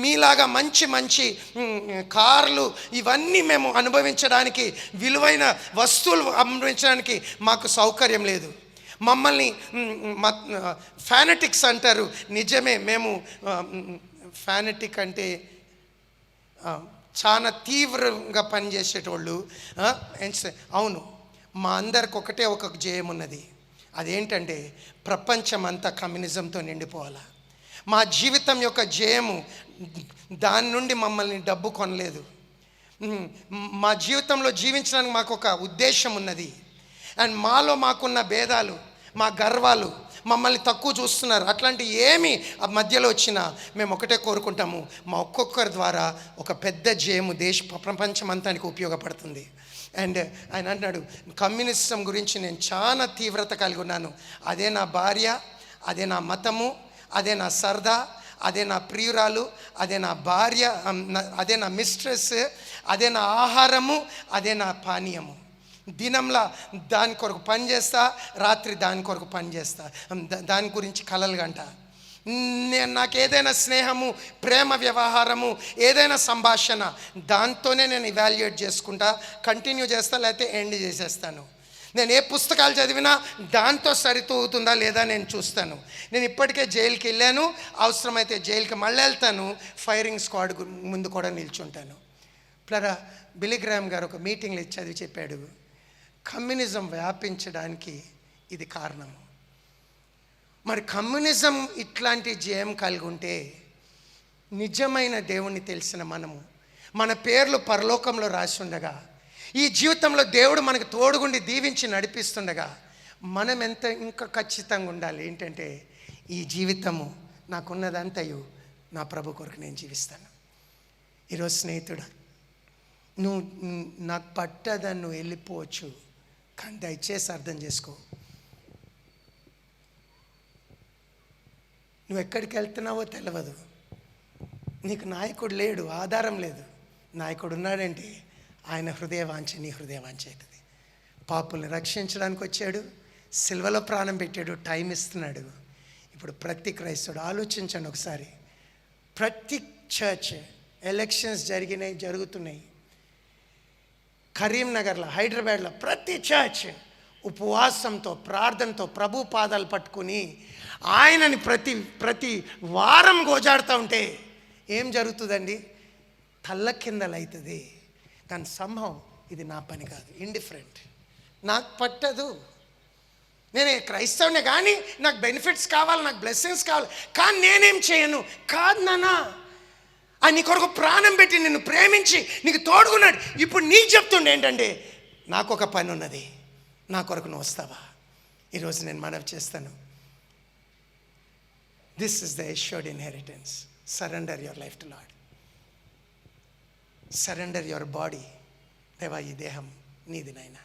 మీలాగా మంచి మంచి కార్లు ఇవన్నీ మేము అనుభవించడానికి, విలువైన వస్తువులు అనుభవించడానికి మాకు సౌకర్యం లేదు. మమ్మల్ని ఫ్యానటిక్స్ అంటారు. నిజమే, మేము ఫ్యానటిక్ అంటే చాలా తీవ్రంగా పనిచేసేటోళ్ళు. అవును, మా అందరికి ఒకటే ఒక జయం ఉన్నది. అదేంటంటే, ప్రపంచం అంతా కమ్యూనిజంతో నిండిపోవాలా. మా జీవితం యొక్క జయము దాని నుండి మమ్మల్ని డబ్బు కొనలేదు. మా జీవితంలో జీవించడానికి మాకు ఒక ఉద్దేశం ఉన్నది. అండ్ మాకున్న భేదాలు, మా గర్వాలు, మమ్మల్ని తక్కువ చూస్తున్నారు, అట్లాంటి ఏమి ఆ మధ్యలో వచ్చినా మేము ఒకటే కోరుకుంటాము, మా ఒక్కొక్కరి ద్వారా ఒక పెద్ద జయము ప్రపంచమంతానికి ఉపయోగపడుతుంది. అండ్ ఆయన అన్నాడు, కమ్యూనిజం గురించి నేను చాలా తీవ్రత కలిగి ఉన్నాను. అదే నా భార్య, అదే నా మతము, అదే నా సరదా, అదే నా ప్రియురాలు, అదే నా భార్య, అదే నా మిస్ట్రెస్, అదే నా ఆహారము, అదే నా పానీయము. దినంలా దాని కొరకు పని చేస్తా, రాత్రి దాని కొరకు పని చేస్తా, దాని గురించి కలలు గంట. నాకు ఏదైనా స్నేహము, ప్రేమ వ్యవహారము, ఏదైనా సంభాషణ, దాంతోనే నేను ఇవాల్యుయేట్ చేసుకుంటా, కంటిన్యూ చేస్తా, లేకపోతే ఎండ్ చేసేస్తాను. నేను ఏ పుస్తకాలు చదివినా దాంతో సరితూగుతుందా లేదా నేను చూస్తాను. నేను ఇప్పటికే జైలుకి వెళ్ళాను, అవసరమైతే జైలుకి మళ్ళీ వెళ్తాను, ఫైరింగ్ స్క్వాడ్ ముందు కూడా నిల్చుంటాను. ప్లరా బిల్లీ గ్రాహం గారు ఒక మీటింగ్లో చదివి చెప్పాడు, కమ్యూనిజం వ్యాపించడానికి ఇది కారణము. మరి కమ్యూనిజం ఇట్లాంటి జయం కలిగి ఉంటే నిజమైన దేవుణ్ణి తెలిసిన మనము, మన పేర్లు పరలోకంలో రాసి ఉండగా, ఈ జీవితంలో దేవుడు మనకు తోడుగుండి దీవించి నడిపిస్తుండగా, మనం ఎంత ఇంకా ఖచ్చితంగా ఉండాలి ఏంటంటే, ఈ జీవితము నాకున్నదంతయు నా ప్రభు కొరకు నేను జీవిస్తాను. ఈరోజు స్నేహితుడు, నువ్వు నాకు పట్టదని నువ్వు వెళ్ళిపోవచ్చు, కానీ దయచేసి అర్థం చేసుకో, నువ్వు ఎక్కడికి వెళ్తున్నావో తెలియదు, నీకు నాయకుడు లేడు, ఆధారం లేదు. నాయకుడు ఉన్నాడంటే ఆయన హృదయవాంఛ నీ హృదయవాంఛ అవుతుంది. పాపుల్ని రక్షించడానికి వచ్చాడు, సిల్వలో ప్రాణం పెట్టాడు, టైం ఇస్తున్నాడు. ఇప్పుడు ప్రతి క్రైస్తవుడు ఆలోచించండి ఒకసారి, ప్రతి చర్చ్ ఎలక్షన్స్ జరుగుతున్నాయి. కరీంనగర్లో, హైదరాబాద్లో ప్రతి చర్చ్ ఉపవాసంతో, ప్రార్థనతో ప్రభు పాదాలు పట్టుకుని ఆయనని ప్రతి వారం గోజాడుతూ ఉంటే ఏం జరుగుతుందండి? తల్ల కిందలవుతుంది. కానీ సంభవం ఇది నా పని కాదు, ఇండిఫరెంట్, నాకు పట్టదు, నేనే క్రైస్తవునే కానీ నాకు బెనిఫిట్స్ కావాలి, నాకు బ్లెస్సింగ్స్ కావాలి, కానీ నేనేం చేయను. కాదు నాన్న, ఆయన నీ కొరకు ప్రాణం పెట్టి నిన్ను ప్రేమించి నీకు తోడుకున్నాడు. ఇప్పుడు నీకు చెప్తుండే ఏంటంటే, నాకు ఒక పని ఉన్నది, నా కొరకు నువ్వు వస్తావా? ఈరోజు నేను మనవి చేస్తాను, this is the assured inheritance. Surrender your life to lord, surrender your body. దేవా, ఈ దేహం నీది నాయనా.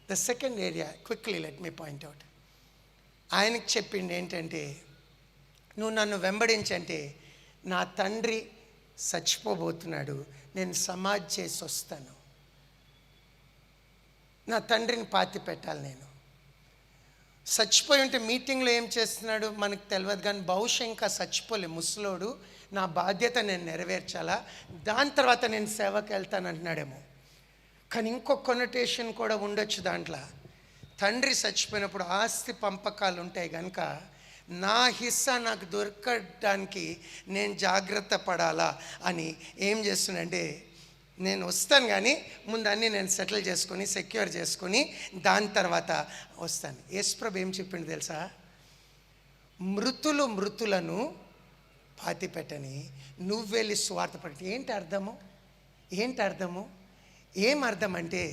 The second area, quickly let me point out, ఆయనకి చెప్పింది ఏంటంటే, నువ్వు నన్ను వెంబడించంటే, నా తండ్రి చచ్చిపోబోతున్నాడు, నేను సమాధి చేసి వస్తాను, నా తండ్రిని పాతి పెట్టాలి. నేను చచ్చిపోయి ఉంటే మీటింగ్లో ఏం చేస్తున్నాడు మనకు తెలియదు, కానీ బహుశా ఇంకా చచ్చిపోలే ముసలోడు, నా బాధ్యత నేను నెరవేర్చాలా, దాని తర్వాత నేను సేవకి వెళ్తాను అంటున్నాడేమో. కానీ ఇంకొక కొనటేషన్ కూడా ఉండొచ్చు దాంట్లో. తండ్రి చచ్చిపోయినప్పుడు ఆస్తి పంపకాలు ఉంటాయి కనుక నా హిస్సా నాకు దొరకడానికి నేను జాగ్రత్త పడాలా అని ఏం చేస్తున్నాడంటే, నేను వస్తాను కానీ ముందు అన్నీ నేను సెటిల్ చేసుకొని సెక్యూర్ చేసుకొని దాని తర్వాత వస్తాను. యేసుప్రభు ఏం చెప్పిండు తెలుసా? మృతులను పాతి పెట్టని నువ్వు వెళ్ళి స్వార్థ పట్టి. ఏంటి అర్థము? ఏం అర్థం అంటే,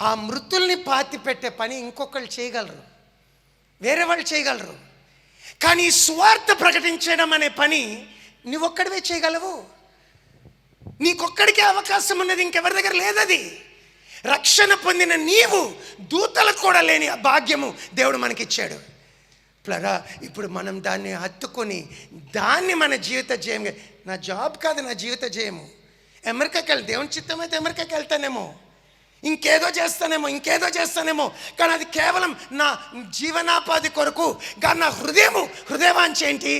ఆ మృతుల్ని పాతి పెట్టే పని ఇంకొకళ్ళు చేయగలరు, వేరే వాళ్ళు చేయగలరు, కానీ స్వార్థ ప్రకటించడం అనే పని నువ్వొక్కడివే చేయగలవు. నీకొక్కడికే అవకాశం ఉన్నది, ఇంకెవరి దగ్గర లేదది. రక్షణ పొందిన నీవు దూతలకు కూడా లేని భాగ్యము దేవుడు మనకిచ్చాడు. ప్లరా ఇప్పుడు మనం దాన్ని హత్తుకొని దాన్ని మన జీవిత జయంగా, నా జాబ్ కాదు నా జీవిత జయము, అమెరికాకి వెళ్తే దేవుని చిత్తం అయితే అమెరికాకి వెళ్తానేమో, ఇంకేదో చేస్తానేమో, కానీ అది కేవలం నా జీవనాపాధి కొరకు. కానీ నా హృదయవాంఛ ఏంటి?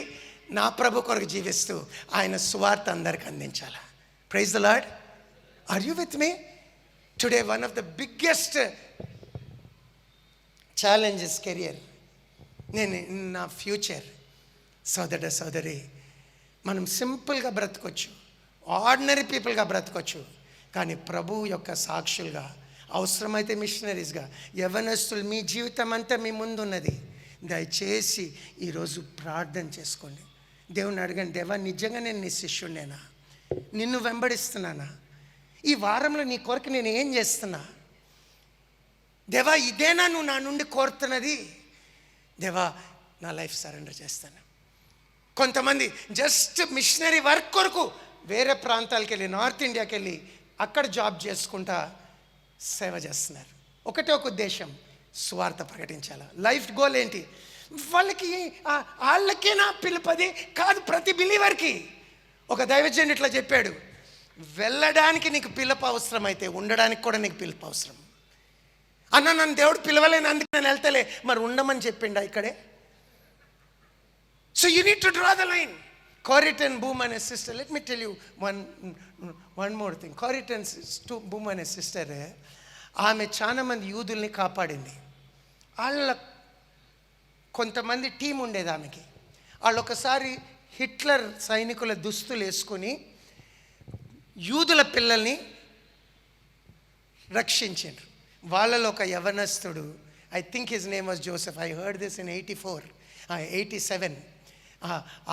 నా ప్రభు కొరకు జీవిస్తూ ఆయన సువార్త అందరికి అందించాలా. Praise the Lord. Are you with me today? One of the biggest challenges career, నేను నా ఫ్యూచర్. సోదరి, మనం సింపుల్గా బ్రతకొచ్చు, ఆర్డినరీ పీపుల్గా బ్రతకొచ్చు, కానీ ప్రభువు యొక్క సాక్షులుగా, అవసరమైతే మిషనరీస్గా. యవ్వనస్తులు, మీ జీవితం అంతా మీ ముందున్నది. దయచేసి ఈరోజు ప్రార్థన చేసుకోండి, దేవుని అడగండి, దేవా నిజంగా నేను నీ శిష్యుడినేనా, నిన్ను వెంబడిస్తున్నానా, ఈ వారంలో నీ కొరకు నేను ఏం చేస్తున్నా, దేవా ఇదేనా నువ్వు నా నుండి కోరుతున్నది? దేవా నా లైఫ్ సరెండర్ చేస్తాను. కొంతమంది జస్ట్ మిషనరీ వర్క్ కొరకు వేరే ప్రాంతాలకు వెళ్ళి, నార్త్ ఇండియాకి వెళ్ళి అక్కడ జాబ్ చేసుకుంటా సేవ చేస్తున్నారు. ఒకటే ఒక ఉద్దేశం, సువార్త ప్రకటించాలా. లైఫ్ గోల్ ఏంటి? వాళ్ళకేనా పిలుపది కాదు, ప్రతి బిలీవర్కి. ఒక దైవజనుడు ఇట్లా చెప్పాడు, వెళ్ళడానికి నీకు పిలుపు అవసరమైతే ఉండడానికి కూడా నీకు పిలుపు అవసరం. నన్ను దేవుడు పిలవలేను, అందుకు నేను వెళ్తలే, మరి ఉండమని చెప్పిండా ఇక్కడే? So you need to draw the line. Corrie ten Boom and his sister, let me tell you one more thing. Corrie ten Boom and his sister, ఆమె చాలా మంది యూదుల్ని కాపాడింది. వాళ్ళ కొంతమంది టీం ఉండేది ఆమెకి. వాళ్ళు ఒకసారి హిట్లర్ సైనికుల దుస్తులు వేసుకొని యూదుల పిల్లల్ని రక్షించారు. వాళ్ళలో ఒక యవనస్తుడు, I think his name was Joseph. I heard this in 87.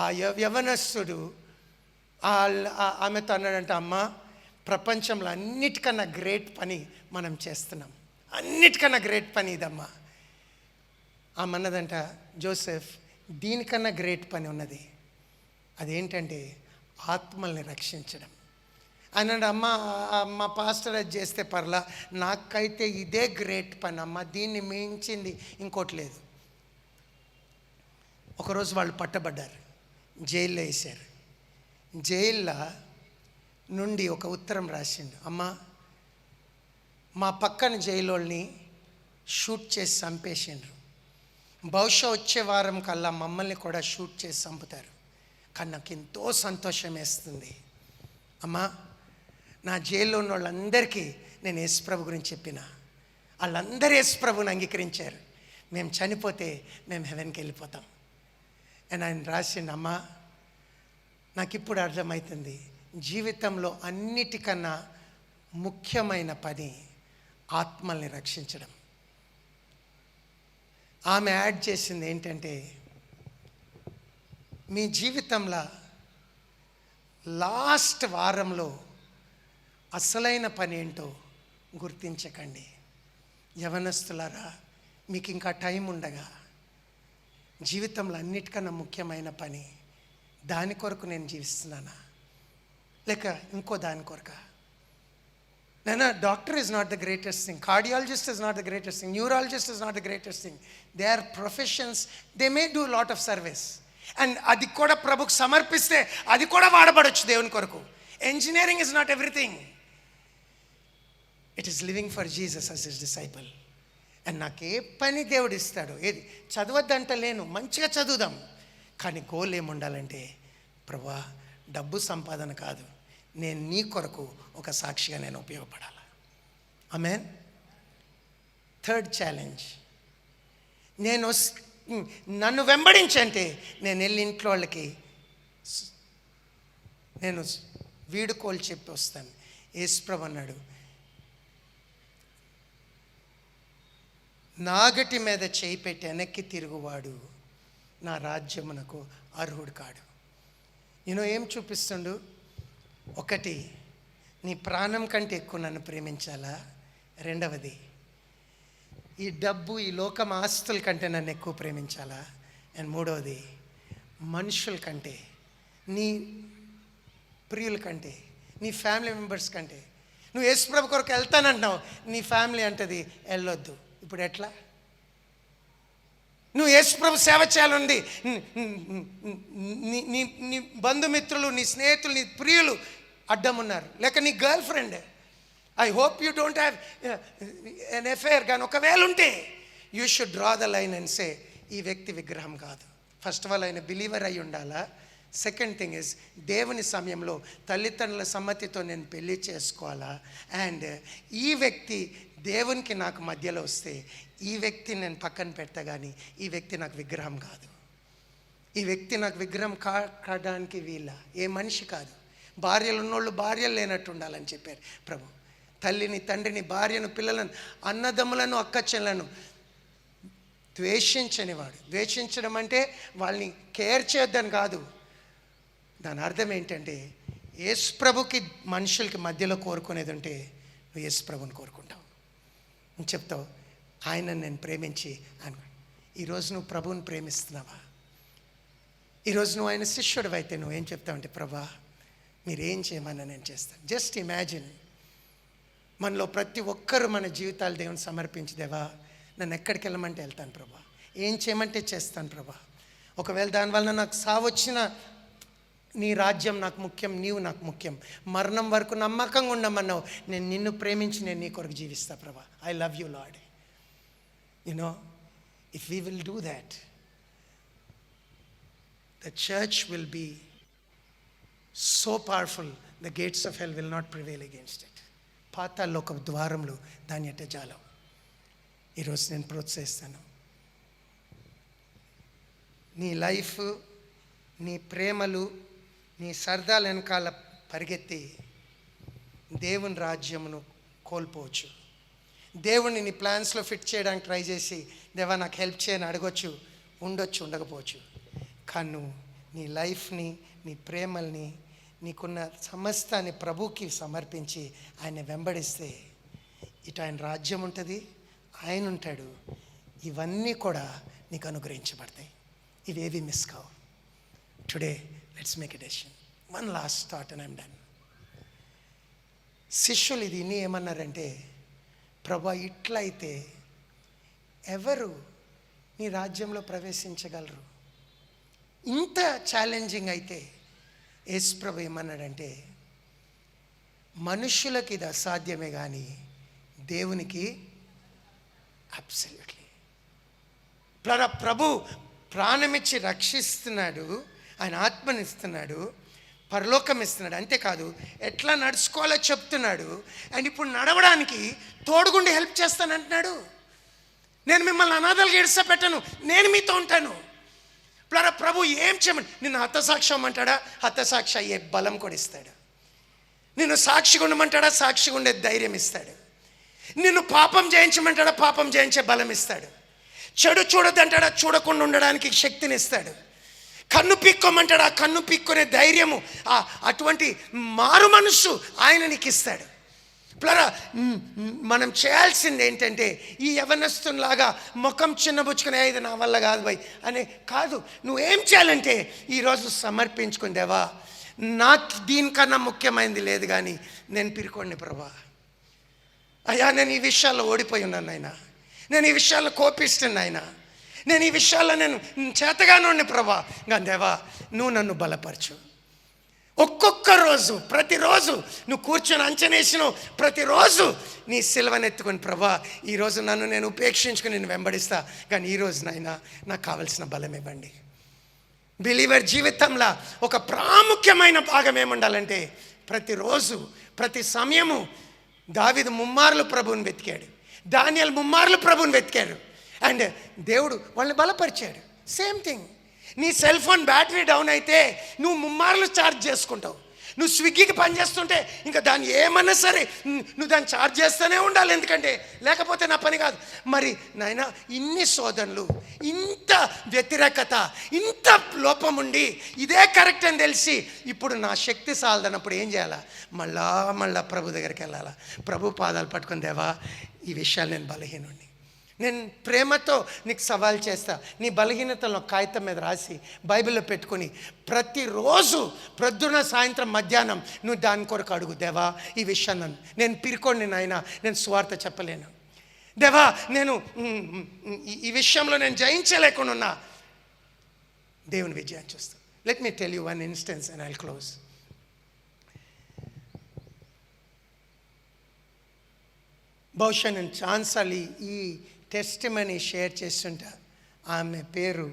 ఆ యవనస్తుడు ఆమెతో అన్నాడంట, అమ్మ ప్రపంచంలో అన్నిటికన్నా గ్రేట్ పని మనం చేస్తున్నాం, అన్నిటికన్నా గ్రేట్ పని ఇదమ్మా. ఆమె అన్నదంట, జోసెఫ్ దీనికన్నా గ్రేట్ పని ఉన్నది, అదేంటంటే ఆత్మల్ని రక్షించడం అన్నాడు. మా పాస్టర్ అది చేస్తే పర్లా, నాకైతే ఇదే గ్రేట్ పని అమ్మ, దీన్ని మించింది ఇంకోటి లేదు. ఒకరోజు వాళ్ళు పట్టబడ్డారు, జైల్లో వేశారు. జైల్లో నుండి ఒక ఉత్తరం రాసిండు, అమ్మ మా పక్కన జైలోని షూట్ చేసి చంపేసిండ్రు, బహుశా వచ్చే వారం కల్లా మమ్మల్ని కూడా షూట్ చేసి చంపుతారు, కానీ నాకు ఎంతో సంతోషం వేస్తుంది అమ్మా. నా జైల్లో ఉన్న వాళ్ళందరికీ నేను యేసుప్రభు గురించి చెప్పిన, వాళ్ళందరూ యేసుప్రభుని అంగీకరించారు, మేము చనిపోతే మేము హెవెన్కి వెళ్ళిపోతాం అని ఆయన రాసిండు. అమ్మా నాకు ఇప్పుడు అర్థమవుతుంది, జీవితంలో అన్నిటికన్నా ముఖ్యమైన పని ఆత్మల్ని రక్షించడం. ఆమె యాడ్ చేసింది ఏంటంటే, మీ జీవితంలో లాస్ట్ వారంలో అసలైన పని ఏంటో గుర్తించకండి. యవనస్తులారా, మీకు ఇంకా టైం ఉండగా జీవితంలో అన్నిటికన్నా ముఖ్యమైన పని, దాని కొరకు నేను జీవిస్తున్నానా లేక ఇంకో దాని కొరక? నేను doctor is not the greatest thing, cardiologist is not the greatest thing, neurologist is not the greatest thing. They are professions, they may do lot of service, and అది కూడా ప్రభుకు సమర్పిస్తే అది కూడా వాడబడవచ్చు దేవుని కొరకు. Engineering is not everything, it is living for Jesus as his disciple. And నాకు ఏ పని దేవుడు ఇస్తాడో, ఏది చదవద్దంట లేను, మంచిగా చదువుదాం, కానీ గోల్ ఏముండాలంటే, ప్రభువా డబ్బు సంపాదన కాదు, నేను నీ కొరకు ఒక సాక్షిగా నేను ఉపయోగపడాలి. ఆమేన్. థర్డ్ ఛాలెంజ్, నన్ను వెంబడించంటే నేను వెళ్ళి ఇంట్లో వాళ్ళకి నేను వీడుకోలు చెప్పి వస్తాను. యేసుప్రభు అన్నాడు, నాగటి మీద చేయి పెట్టి వెనక్కి తిరుగువాడు నా రాజ్యమునకు అర్హుడు కాడు. నేను ఏం చూపిస్తుండు? ఒకటి, నీ ప్రాణం కంటే ఎక్కువ నన్ను ప్రేమించాలా. రెండవది, ఈ డబ్బు ఈ లోకం ఆస్తుల కంటే నన్ను ఎక్కువ ప్రేమించాలా. అండ్ మూడవది, మనుషుల కంటే, నీ ప్రియుల కంటే, నీ ఫ్యామిలీ మెంబర్స్ కంటే. నువ్వు యేసుప్రభు కొరకు వెళ్తానంటున్నావు, నీ ఫ్యామిలీ అంటది వెళ్ళొద్దు. ఇప్పుడు ఎట్లా? నువ్వు యేసుప్రభు సేవ చేయాలండి, నీ బంధుమిత్రులు, నీ స్నేహితులు, నీ ప్రియులు అడ్డమున్నారు, లేక నీ girl friend, I hope you don't have an affair, కానీ ఒకవేళ ఉంటే you should draw the line and say, ఈ వ్యక్తి విగ్రహం కాదు. ఫస్ట్ ఆఫ్ ఆల్ ఆయన బిలీవర్ అయి ఉండాలా. సెకండ్ థింగ్ ఇస్, దేవుని సమయంలో తల్లిదండ్రుల సమ్మతితో నేను పెళ్లి చేసుకోవాలా. అండ్ ఈ వ్యక్తి దేవునికి నాకు మధ్యలో వస్తే, ఈ వ్యక్తి నేను పక్కన పెడతా, కానీ ఈ వ్యక్తి నాకు విగ్రహం కాదు. ఈ వ్యక్తి నాకు విగ్రహం కావడానికి వీళ్ళ ఏ మనిషి కాదు. భార్యలు ఉన్నోళ్ళు భార్యలు లేనట్టు ఉండాలని చెప్పారు ప్రభు. తల్లిని, తండ్రిని, భార్యను, పిల్లలను, అన్నదమ్ములను, అక్కచెల్లను ద్వేషించనివాడు. ద్వేషించడం అంటే వాళ్ళని కేర్ చేయొద్దని కాదు. దాని అర్థం ఏంటంటే, యేసుప్రభుకి మనుషులకి మధ్యలో కోరుకునేది ఉంటే నువ్వు యేసుప్రభుని కోరుకుంటావు. నువ్వు చెప్తావు, ఆయనను నేను ప్రేమించి ఆయన. ఈరోజు నువ్వు ప్రభువుని ప్రేమిస్తున్నావా? ఈరోజు నువ్వు ఆయన శిష్యుడు అయితే నువ్వేం చెప్తావంటే, ప్రభా మీరేం చేయమన్నా నేను చేస్తాను. జస్ట్ ఇమాజిన్, మనలో ప్రతి ఒక్కరూ మన జీవితాలు దేవుని సమర్పించి, దేవా నన్ను ఎక్కడికి వెళ్ళమంటే వెళ్తాను ప్రభా, ఏం చేయమంటే చేస్తాను ప్రభా, ఒకవేళ దానివల్ల నాకు సావొచ్చినా నీ రాజ్యం నాకు ముఖ్యం, నీవు నాకు ముఖ్యం, మరణం వరకు నమ్మకంగా ఉండమన్నావు, నేను నిన్ను ప్రేమించి నేను నీ కొరకు జీవిస్తా ప్రభా. I love you Lord. If we will do that, the church will be so powerful, the gates of hell will not prevail against it. పాతాల్లో ఒక ద్వారంలో దాని ఎట్ట జాలం. ఈరోజు నేను ప్రోత్సహిస్తాను, నీ లైఫ్, నీ ప్రేమలు, నీ సరదాల వెనకాల పరిగెత్తి దేవుని రాజ్యమును కోల్పోవచ్చు. దేవుణ్ణి నీ ప్లాన్స్లో ఫిట్ చేయడానికి ట్రై చేసి, దేవా నాకు హెల్ప్ చేయని అడగొచ్చు, ఉండొచ్చు, ఉండకపోవచ్చు. కానీ నువ్వు నీ లైఫ్ని, నీ ప్రేమల్ని, నీకున్న సమస్తాన్ని ప్రభువుకి సమర్పించి ఆయన వెంబడిస్తే ఇటు ఆయన రాజ్యం ఉంటుంది, ఆయన ఉంటాడు, ఇవన్నీ కూడా నీకు అనుగ్రహించబడతాయి. ఇవేవి మిస్ కావు. Today let's make a decision. One last thought and I'm done. శిష్యులు ఇది ఇన్ని ఏమన్నారంటే, ప్రభా ఇట్లయితే ఎవరు నీ రాజ్యంలో ప్రవేశించగలరు? ఇంత ఛాలెంజింగ్ అయితే యేసు ప్రభు ఏమన్నాడంటే, మనుష్యులకి ఇది అసాధ్యమే కానీ దేవునికి అబ్సల్యూట్లీ. ప్రభు ప్రాణమిచ్చి రక్షిస్తున్నాడు, ఆయన ఆత్మనిస్తున్నాడు, పరలోకం ఇస్తున్నాడు. అంతేకాదు ఎట్లా నడుచుకోవాలో చెప్తున్నాడు. అండ్ ఇప్పుడు నడవడానికి తోడుగుండి హెల్ప్ చేస్తానంటున్నాడు. నేను మిమ్మల్ని అనాథలుగా ఇడిసపెట్టను, నేను మీతో ఉంటాను. ప్రభు ఏం చేయమని, నిన్ను హతసాక్షి అమ్మంటాడా, హతసాక్షి అయ్యే బలం కూడా ఇస్తాడు. నిన్ను సాక్షిగా ఉండమంటాడా, సాక్షిగా ఉండే ధైర్యం ఇస్తాడు. నిన్ను పాపం జయించమంటాడా, పాపం జయించే బలం ఇస్తాడు. చెడు చూడొద్దంటాడా, చూడకుండా ఉండడానికి శక్తిని ఇస్తాడు. కన్ను పీక్కోమంటాడు, ఆ కన్ను పీక్కునే ధైర్యము, అటువంటి మారు మనస్సు ఆయన నీకు ఇస్తాడు. మనం చేయాల్సింది ఏంటంటే, ఈ యవనస్తునిలాగా ముఖం చిన్నబుచ్చుకునే, ఇది నా వల్ల కాదు భయ్ అనే కాదు. నువ్వేం చేయాలంటే ఈరోజు సమర్పించుకుని, దేవా నాకు దీనికన్నా ముఖ్యమైనది లేదు కానీ నేను పిరుకోండి ప్రభా, అయ్యా నేను ఈ విషయాల్లో ఓడిపోయి ఉన్నాను ఆయన, నేను ఈ విషయాల్లో కోపిస్తున్నాను ఆయన, నేను ఈ విషయాల్లో నేను చేతగానే ప్రభా. ఇంకా దేవా నువ్వు నన్ను బలపరచు. ఒక్కొక్క రోజు, ప్రతిరోజు నువ్వు కూర్చొని అంచనేసినావు, ప్రతిరోజు నీ సిలువనెత్తుకొని, ప్రభా ఈరోజు నన్ను నేను ఉపేక్షించుకుని నేను వెంబడిస్తా, కానీ ఈరోజు నాయనా నాకు కావలసిన బలం ఇవ్వండి. బిలీవర్ జీవితంలో ఒక ప్రాముఖ్యమైన భాగం ఏముండాలంటే, ప్రతిరోజు ప్రతి సమయము దావీదు ముమ్మార్లు ప్రభువుని వెతికాడు, దానియేలు ముమ్మార్లు ప్రభువుని వెతికాడు, అండ్ దేవుడు వాళ్ళని బలపరిచాడు. సేమ్ థింగ్, నీ సెల్ ఫోన్ బ్యాటరీ డౌన్ అయితే నువ్వు ముమ్మార్లు ఛార్జ్ చేసుకుంటావు. నువ్వు స్విగ్గీకి పనిచేస్తుంటే ఇంకా దాన్ని ఏమన్నా సరే నువ్వు దాన్ని ఛార్జ్ చేస్తూనే ఉండాలి, ఎందుకంటే లేకపోతే నా పని కాదు. మరి నాయన ఇన్ని శోధనలు, ఇంత వ్యతిరేకత, ఇంత లోపం ఉండి ఇదే కరెక్ట్ అని తెలిసి ఇప్పుడు నా శక్తి సాలదన్నప్పుడు ఏం చేయాలా? మళ్ళా ప్రభు దగ్గరికి వెళ్ళాలా, ప్రభు పాదాలు పట్టుకుని, దేవా ఈ విషయాలు నేను బలహీనుడిని, నేను ప్రేమతో నీకు సవాల్ చేస్తా. నీ బలహీనతలను కాగితం మీద రాసి బైబిల్లో పెట్టుకుని ప్రతిరోజు ప్రొద్దున, సాయంత్రం, మధ్యాహ్నం నువ్వు దాని కొరకు అడుగు, దేవా ఈ విషయాన్ని నేను పిరుకోండి నాయన, నేను స్వార్థ చెప్పలేను దేవా, నేను ఈ విషయంలో నేను జయించలేకుండా ఉన్నా, దేవుని విజయాన్ని చూస్తాను. Let me tell you one instance and I'll close. బహుశా నేను ఛాన్సాలి ఈ టెస్ట్ మనీ షేర్ చేస్తుంటా. ఆమె పేరు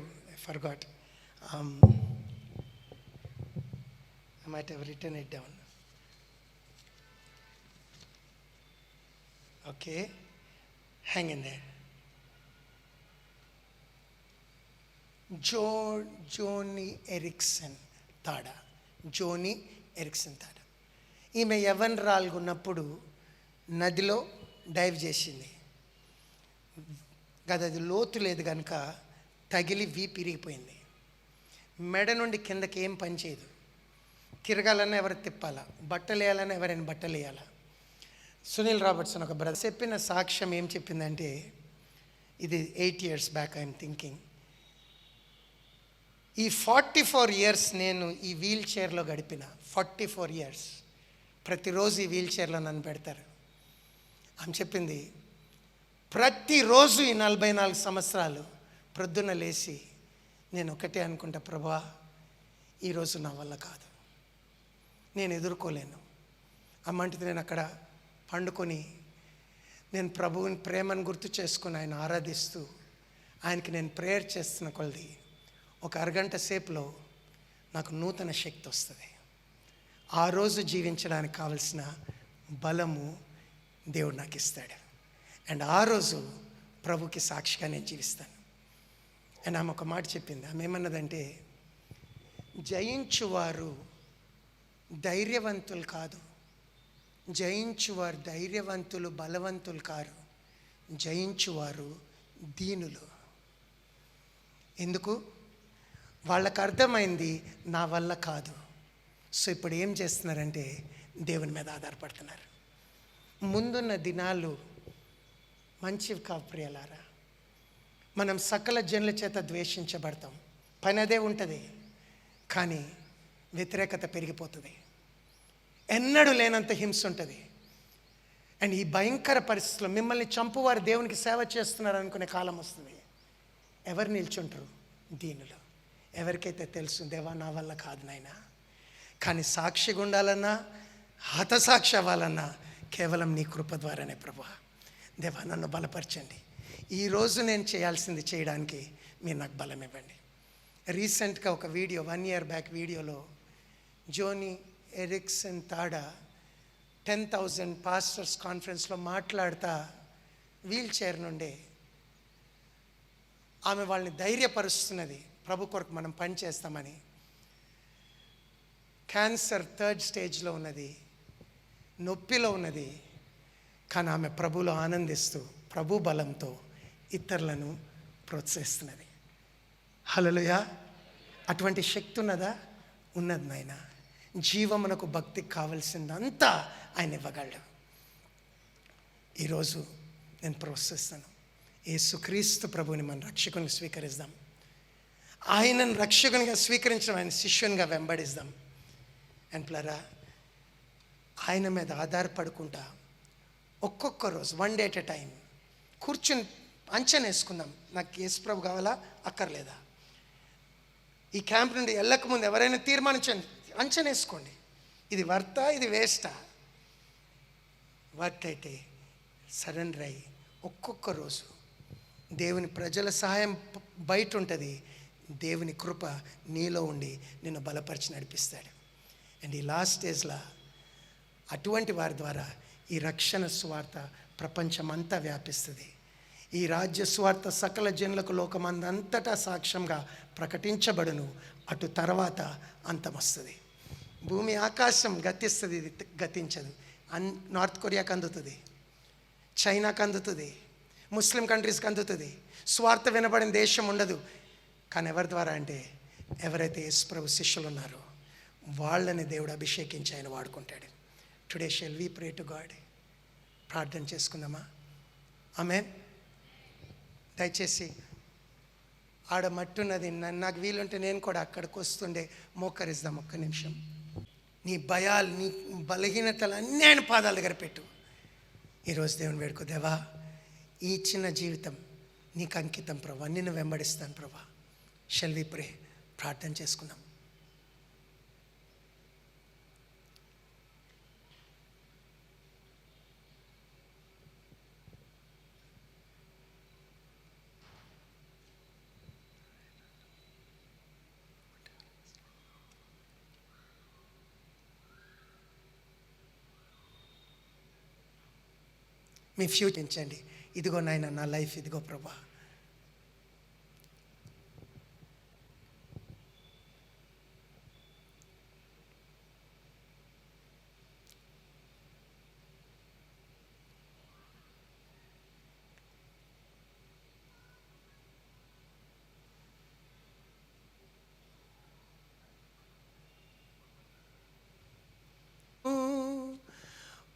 forgot, I might have written it down. Okay, hang in there. Joni Eareckson Tada, Joni Eareckson Tada. ఈమె యవ్వనరాలుగున్నప్పుడు నదిలో డైవ్ చేసింది. అది లోతు లేదు కనుక తగిలి వీపు ఇరిగిపోయింది. మెడ నుండి కిందకి ఏం పని చేయదు. తిరగాలన్నా ఎవరు తిప్పాలా, బట్టలు వేయాలన్నా ఎవరైనా బట్టలు వేయాలా. సునీల్ రాబర్ట్సన్ ఒక బ్రదర్ చెప్పిన సాక్ష్యం ఏం చెప్పిందంటే, ఇది 8 years బ్యాక్ ఐఎమ్ థింకింగ్. ఈ 44 years నేను ఈ వీల్ చైర్లో గడిపిన. 44 years ప్రతిరోజు ఈ వీల్ చైర్లో నన్ను పెడతారు. ఆమె చెప్పింది, ప్రతిరోజు ఈ 44 సంవత్సరాలు ప్రొద్దున లేచి నేను ఒకటే అనుకుంటా, ప్రభువా ఈరోజు నా వల్ల కాదు, నేను ఎదుర్కోలేను. అమ్మంటిది నేను అక్కడ పండుకొని నేను ప్రభువుని ప్రేమను గుర్తు చేసుకుని ఆయన ఆరాధిస్తూ ఆయనకి నేను ప్రేయర్ చేస్తున్న కొలది ఒక అరగంట సేపులో నాకు నూతన శక్తి వస్తుంది. ఆ రోజు జీవించడానికి కావలసిన బలము దేవుడు నాకు ఇస్తాడు. అండ్ ఆ రోజు ప్రభుకి సాక్షిగా నేను జీవిస్తాను. అండ్ ఆమె ఒక మాట చెప్పింది. ఆమె ఏమన్నదంటే, జయించువారు ధైర్యవంతులు కాదు, జయించువారు ధైర్యవంతులు బలవంతులు కారు, జయించువారు దీనులు. ఎందుకు? వాళ్ళకు అర్థమైంది నా వల్ల కాదు. సో ఇప్పుడు ఏం చేస్తున్నారంటే దేవుని మీద ఆధారపడుతున్నారు. ముందున్న దినాలు మంచివి కావు ప్రియులారా. మనం సకల జనుల చేత ద్వేషించబడతాం, పని అదే ఉంటుంది, కానీ వ్యతిరేకత పెరిగిపోతుంది. ఎన్నడూ లేనంత హింస ఉంటుంది. అండ్ ఈ భయంకర పరిస్థితుల్లో మిమ్మల్ని చంపువారు దేవునికి సేవ చేస్తున్నారు అనుకునే కాలం వస్తుంది. ఎవరు నిల్చుంటారు? దీనులు. ఎవరికైతే తెలుసు దేవా నా వల్ల కాదు నాయనా, కానీ సాక్షిగా ఉండాలన్నా హతసాక్షి అవ్వాలన్నా కేవలం నీ కృప ద్వారానే ప్రభువా. దేవా నన్ను బలపరచండి. ఈరోజు నేను చేయాల్సింది చేయడానికి మీరు నాకు బలం ఇవ్వండి. రీసెంట్గా ఒక వీడియో, 1 year బ్యాక్ వీడియోలో జోనీ ఎరిక్సన్ తాడా 10,000 పాస్టర్స్ కాన్ఫరెన్స్లో మాట్లాడుతా వీల్ చైర్ నుండి ఆమె వాళ్ళని ధైర్యపరుస్తున్నది, ప్రభు కొరకు మనం పని చేస్తామని. క్యాన్సర్ 3rd స్టేజ్లో ఉన్నది, నొప్పిలో ఉన్నది, కానీ ఆమె ప్రభులో ఆనందిస్తూ ప్రభు బలంతో ఇతరులను ప్రోత్సహిస్తున్నది. హల్లెలూయా. అటువంటి శక్తి ఉన్నదా? ఉన్నది నాయన. జీవమునకు భక్తికి కావలసిందంతా ఆయన ఇవ్వగలడు. ఈరోజు నేను ప్రోత్సహిస్తాను. యేసుక్రీస్తు ప్రభువుని మన రక్షకునిగా స్వీకరిద్దాం. ఆయనను రక్షకునిగా స్వీకరించడం, ఆయన శిష్యునిగా వెంబడిద్దాం. అండ్ ప్లరా ఆయన మీద ఆధారపడుకుంటా ఒక్కొక్క రోజు 1 day at a time కూర్చుని అంచనా వేసుకుందాం. నాకు యేసు ప్రభు కావాలా అక్కర్లేదా? ఈ క్యాంప్ నుండి వెళ్ళకముందు ఎవరైనా తీర్మానించండి, అంచనా వేసుకోండి, ఇది వర్తా ఇది వేస్టా. వర్త్ అయితే సరెండర్ అయ్యి ఒక్కొక్క రోజు దేవుని ప్రజల సహాయం బయట ఉంటుంది, దేవుని కృప నీలో ఉండి నిన్ను బలపరిచి నడిపిస్తాడు. అండ్ ఈ లాస్ట్ స్టేజ్లో అటువంటి వారి ద్వారా ఈ రక్షణ సువార్త ప్రపంచమంతా వ్యాపిస్తుంది. ఈ రాజ్య సువార్త సకల జనులకు లోకమందంతటా సాక్ష్యంగా ప్రకటించబడును. అటు తర్వాత అంతమొస్తుంది. భూమి ఆకాశం గతిస్తుంది, ఇది గతించదు. నార్త్ కొరియాకి అందుతుంది, చైనాకి అందుతుంది, ముస్లిం కంట్రీస్కి అందుతుంది. స్వార్థ వినబడిన దేశం ఉండదు. కానీ ఎవరి ద్వారా అంటే ఎవరైతే యేసు ప్రభు శిష్యులు ఉన్నారో వాళ్ళని దేవుడు అభిషేకించి ఆయన వాడుకుంటాడు. Today shall we pray to God. ప్రార్థన చేసుకుందామా? ఆమేన్. దయచేసి ఆడ మట్టున్నది, నాకు వీలుంటే నేను కూడా అక్కడికి వస్తుండే మోకరిద్దాం. ఒక్క నిమిషం. నీ భయాలు, నీ బలహీనతలు అన్నీ ఆయన పాదాల దగ్గర పెట్టు. ఈరోజు దేవుని వేడుకో, దేవా ఈ చిన్న జీవితం నీకు అంకితం ప్రభా, నిన్ను వెంబడిస్తాను ప్రభా. షెల్ వి ప్రే. ప్రార్థన చేసుకుందాం. మీ ఫ్యూచర్ ఇచ్చండి. ఇదిగో నాయన నా లైఫ్, ఇదిగో ప్రభా.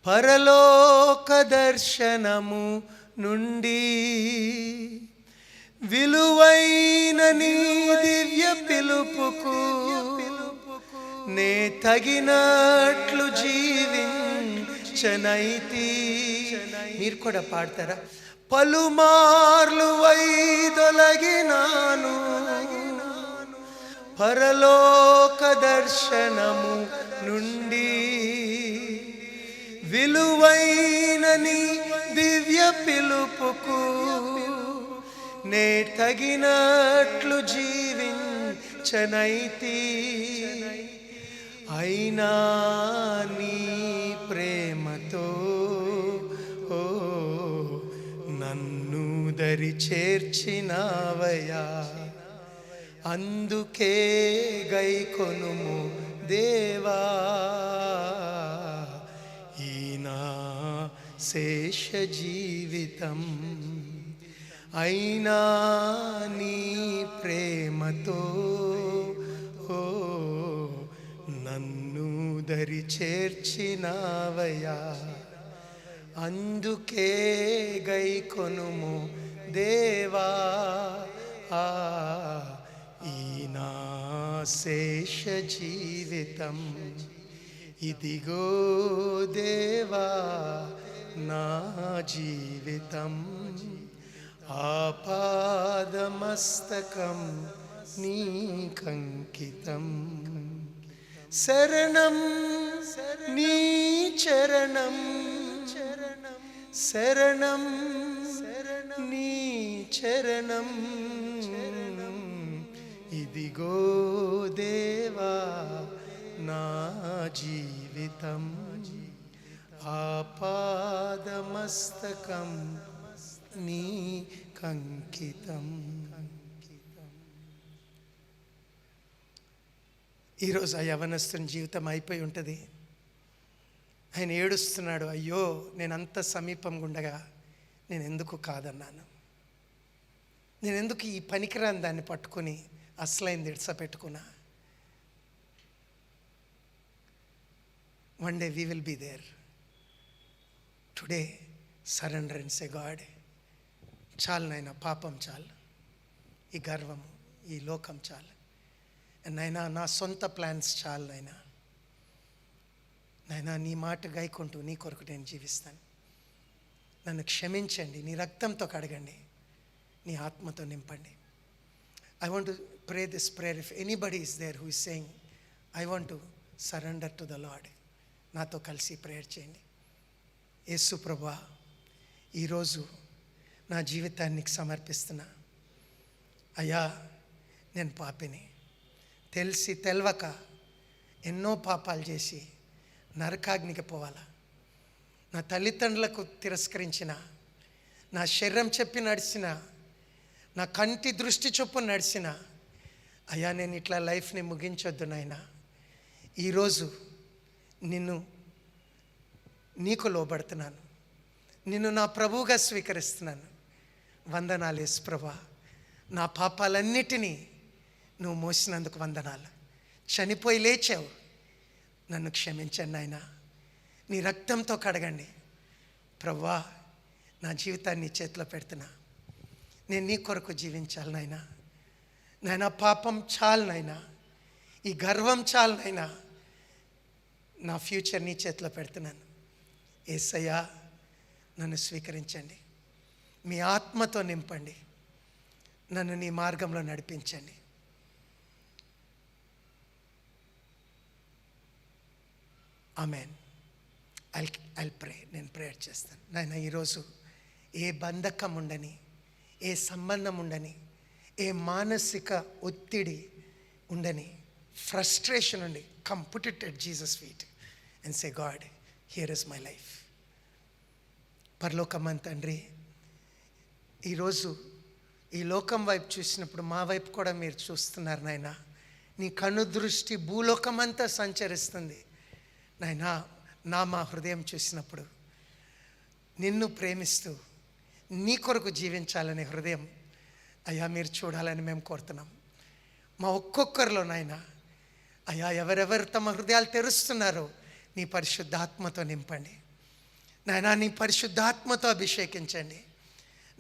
పరలోక దర్శనము నుండి విలువైన నీ దివ్య పిలుపుకు నే తగినట్లు జీవించనైతి. మీరు కూడా పాడతారా? పలుమార్లు వైదొలగినాను పరలోక దర్శనము నుండి. విలువైన నీ దివ్య పిలుపుకు నే తగినట్లు జీవించనైతి. అయినా నీ ప్రేమతో నన్ను దరి చేర్చినావయ్యా. అందుకే గైకొనుము దేవా ఈనా శేష జీవితం. అయినా నీ ప్రేమతో నన్ను దరి చేర్చినావయ్యా. అందుకే గైకొనుము దేవా ఈనా శేష జీవితం. ఇదిగో దేవా నా జీవితం, ఆపాదమస్తకం నీకంకితం. శరణం నీ చరణం, శరణం నీ చరణం. ఇదిగో దేవా నా జీవితం, ఆపాదమస్తకం నీకంకితం. ఈరోజు ఆ యవనస్తుని జీవితం అయిపోయి ఉంటుంది. ఆయన ఏడుస్తున్నాడు, అయ్యో నేను అంత సమీపంగా ఉండగా నేను ఎందుకు కాదన్నాను, నేను ఎందుకు ఈ పనికిరాని దాన్ని పట్టుకొని అసలైంది ఇడ్సపెట్టుకున్నా. One day we will be there. Today surrender and say God, చాలు నాయనా, పాపం చాలు, ఈ గర్వము, ఈ లోకం చాలు నాయనా, నా సొంత ప్లాన్స్ చాలు నాయనా. నాయనా నీ మాట గైకుంటూ నీ కొరకు నేను జీవిస్తాను. నన్ను క్షమించండి, నీ రక్తంతో కడగండి, నీ ఆత్మతో నింపండి. I want to pray this prayer. If anybody is there who is saying I want to surrender to the Lord, నాతో కలిసి ప్రేయర్ చేయండి. యేసు ప్రభువా, ఈరోజు నా జీవితాన్ని నీకు సమర్పిస్తున్నా. అయ్యా నేను పాపిని, తెలిసి తెలవక ఎన్నో పాపాలు చేసి నరకాగ్నికి పోవాలా. నా తల్లిదండ్రులకు తిరస్కరించిన, నా శరీరం చెప్పి నడిచిన, నా కంటి దృష్టి చొప్పున నడిచిన, అయ్యా నేను ఇట్లా లైఫ్ని ముగించొద్దు నాయనా. ఈరోజు నీకు లోబడుతున్నాను, నిన్ను నా ప్రభువుగా స్వీకరిస్తున్నాను. వందనాలు యేసు ప్రభువా, నా పాపాలన్నిటినీ నువ్వు మోసినందుకు వందనాలు. చనిపోయి లేచావు, నన్ను క్షమించండి నాయనా, నీ రక్తంతో కడగండి. ప్రభువా, నా జీవితాన్ని నీ చేతిలో పెడుతున్నా. నేను నీ కొరకు జీవించాలి నాయనా. నాయనా పాపం చాలు నాయనా, ఈ గర్వం చాలు నాయనా. నా ఫ్యూచర్ నీ చేతిలో పెడుతున్నాను. యేసయ్యా నన్ను స్వీకరించండి, మీ ఆత్మతో నింపండి, నన్ను నీ మార్గంలో నడిపించండి. ఆమెన్. ఐల్ ప్రే. నేను ప్రేయర్ చేస్తాను. నాయన ఈరోజు ఏ బంధకం ఉండని, ఏ సంబంధం ఉండని, ఏ మానసిక ఒత్తిడి ఉండని, ఫ్రస్ట్రేషన్ ఉండి, come put it at Jesus feet and say God, here is my life. పరలోకమ్మ తండ్రి, ఈరోజు ఈ లోకం వైపు చూసినప్పుడు మా వైపు కూడా మీరు చూస్తున్నారు నాయన. నీ కను దృష్టి భూలోకమంతా సంచరిస్తుంది నాయన. మా హృదయం చూసినప్పుడు నిన్ను ప్రేమిస్తూ నీ కొరకు జీవించాలనే హృదయం అయ్యా మీరు చూడాలని మేము కోరుతున్నాం. మా ఒక్కొక్కరిలో నాయన అయ్యా ఎవరెవరు తమ హృదయాలు తెరుస్తున్నారో నీ పరిశుద్ధాత్మతో నింపండి నాయనా. నీ పరిశుద్ధాత్మతో అభిషేకించండి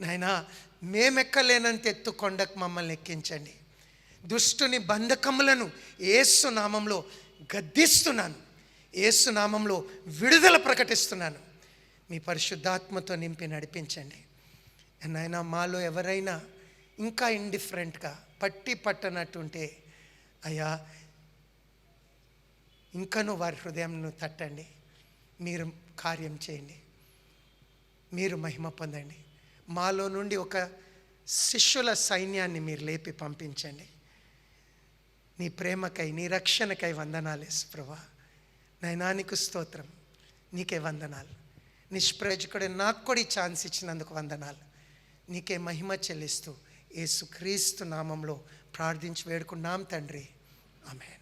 నాయనా మేమెక్కలేనంత ఎత్తు కొండకు మమ్మల్ని ఎక్కించండి. దుష్టుని బంధకములను యేసు నామంలో గద్దిస్తున్నాను. యేసు నామంలో విడుదల ప్రకటిస్తున్నాను. మీ పరిశుద్ధాత్మతో నింపి నడిపించండి. నాయనా మాలో ఎవరైనా ఇంకా ఇండిఫరెంట్గా పట్టనట్టుంటే అయ్యా ఇంకనూ వారి హృదయంను తట్టండి. మీరు కార్యం చేయండి. మీరు మహిమ పొందండి. మాలో నుండి ఒక శిష్యుల సైన్యాన్ని మీరు లేపి పంపించండి. నీ ప్రేమకై, నీ రక్షణకై వందనాలు యేసు ప్రభువా. నాయనా నీకు స్తోత్రం, నీకే వందనాలు. నిష్ప్రయోజకుడు నాకు కూడా ఈ ఛాన్స్ ఇచ్చినందుకు వందనాలు. నీకే మహిమ చెల్లిస్తూ యేసుక్రీస్తు నామంలో ప్రార్థించి వేడుకున్నాం తండ్రి. ఆమేన్.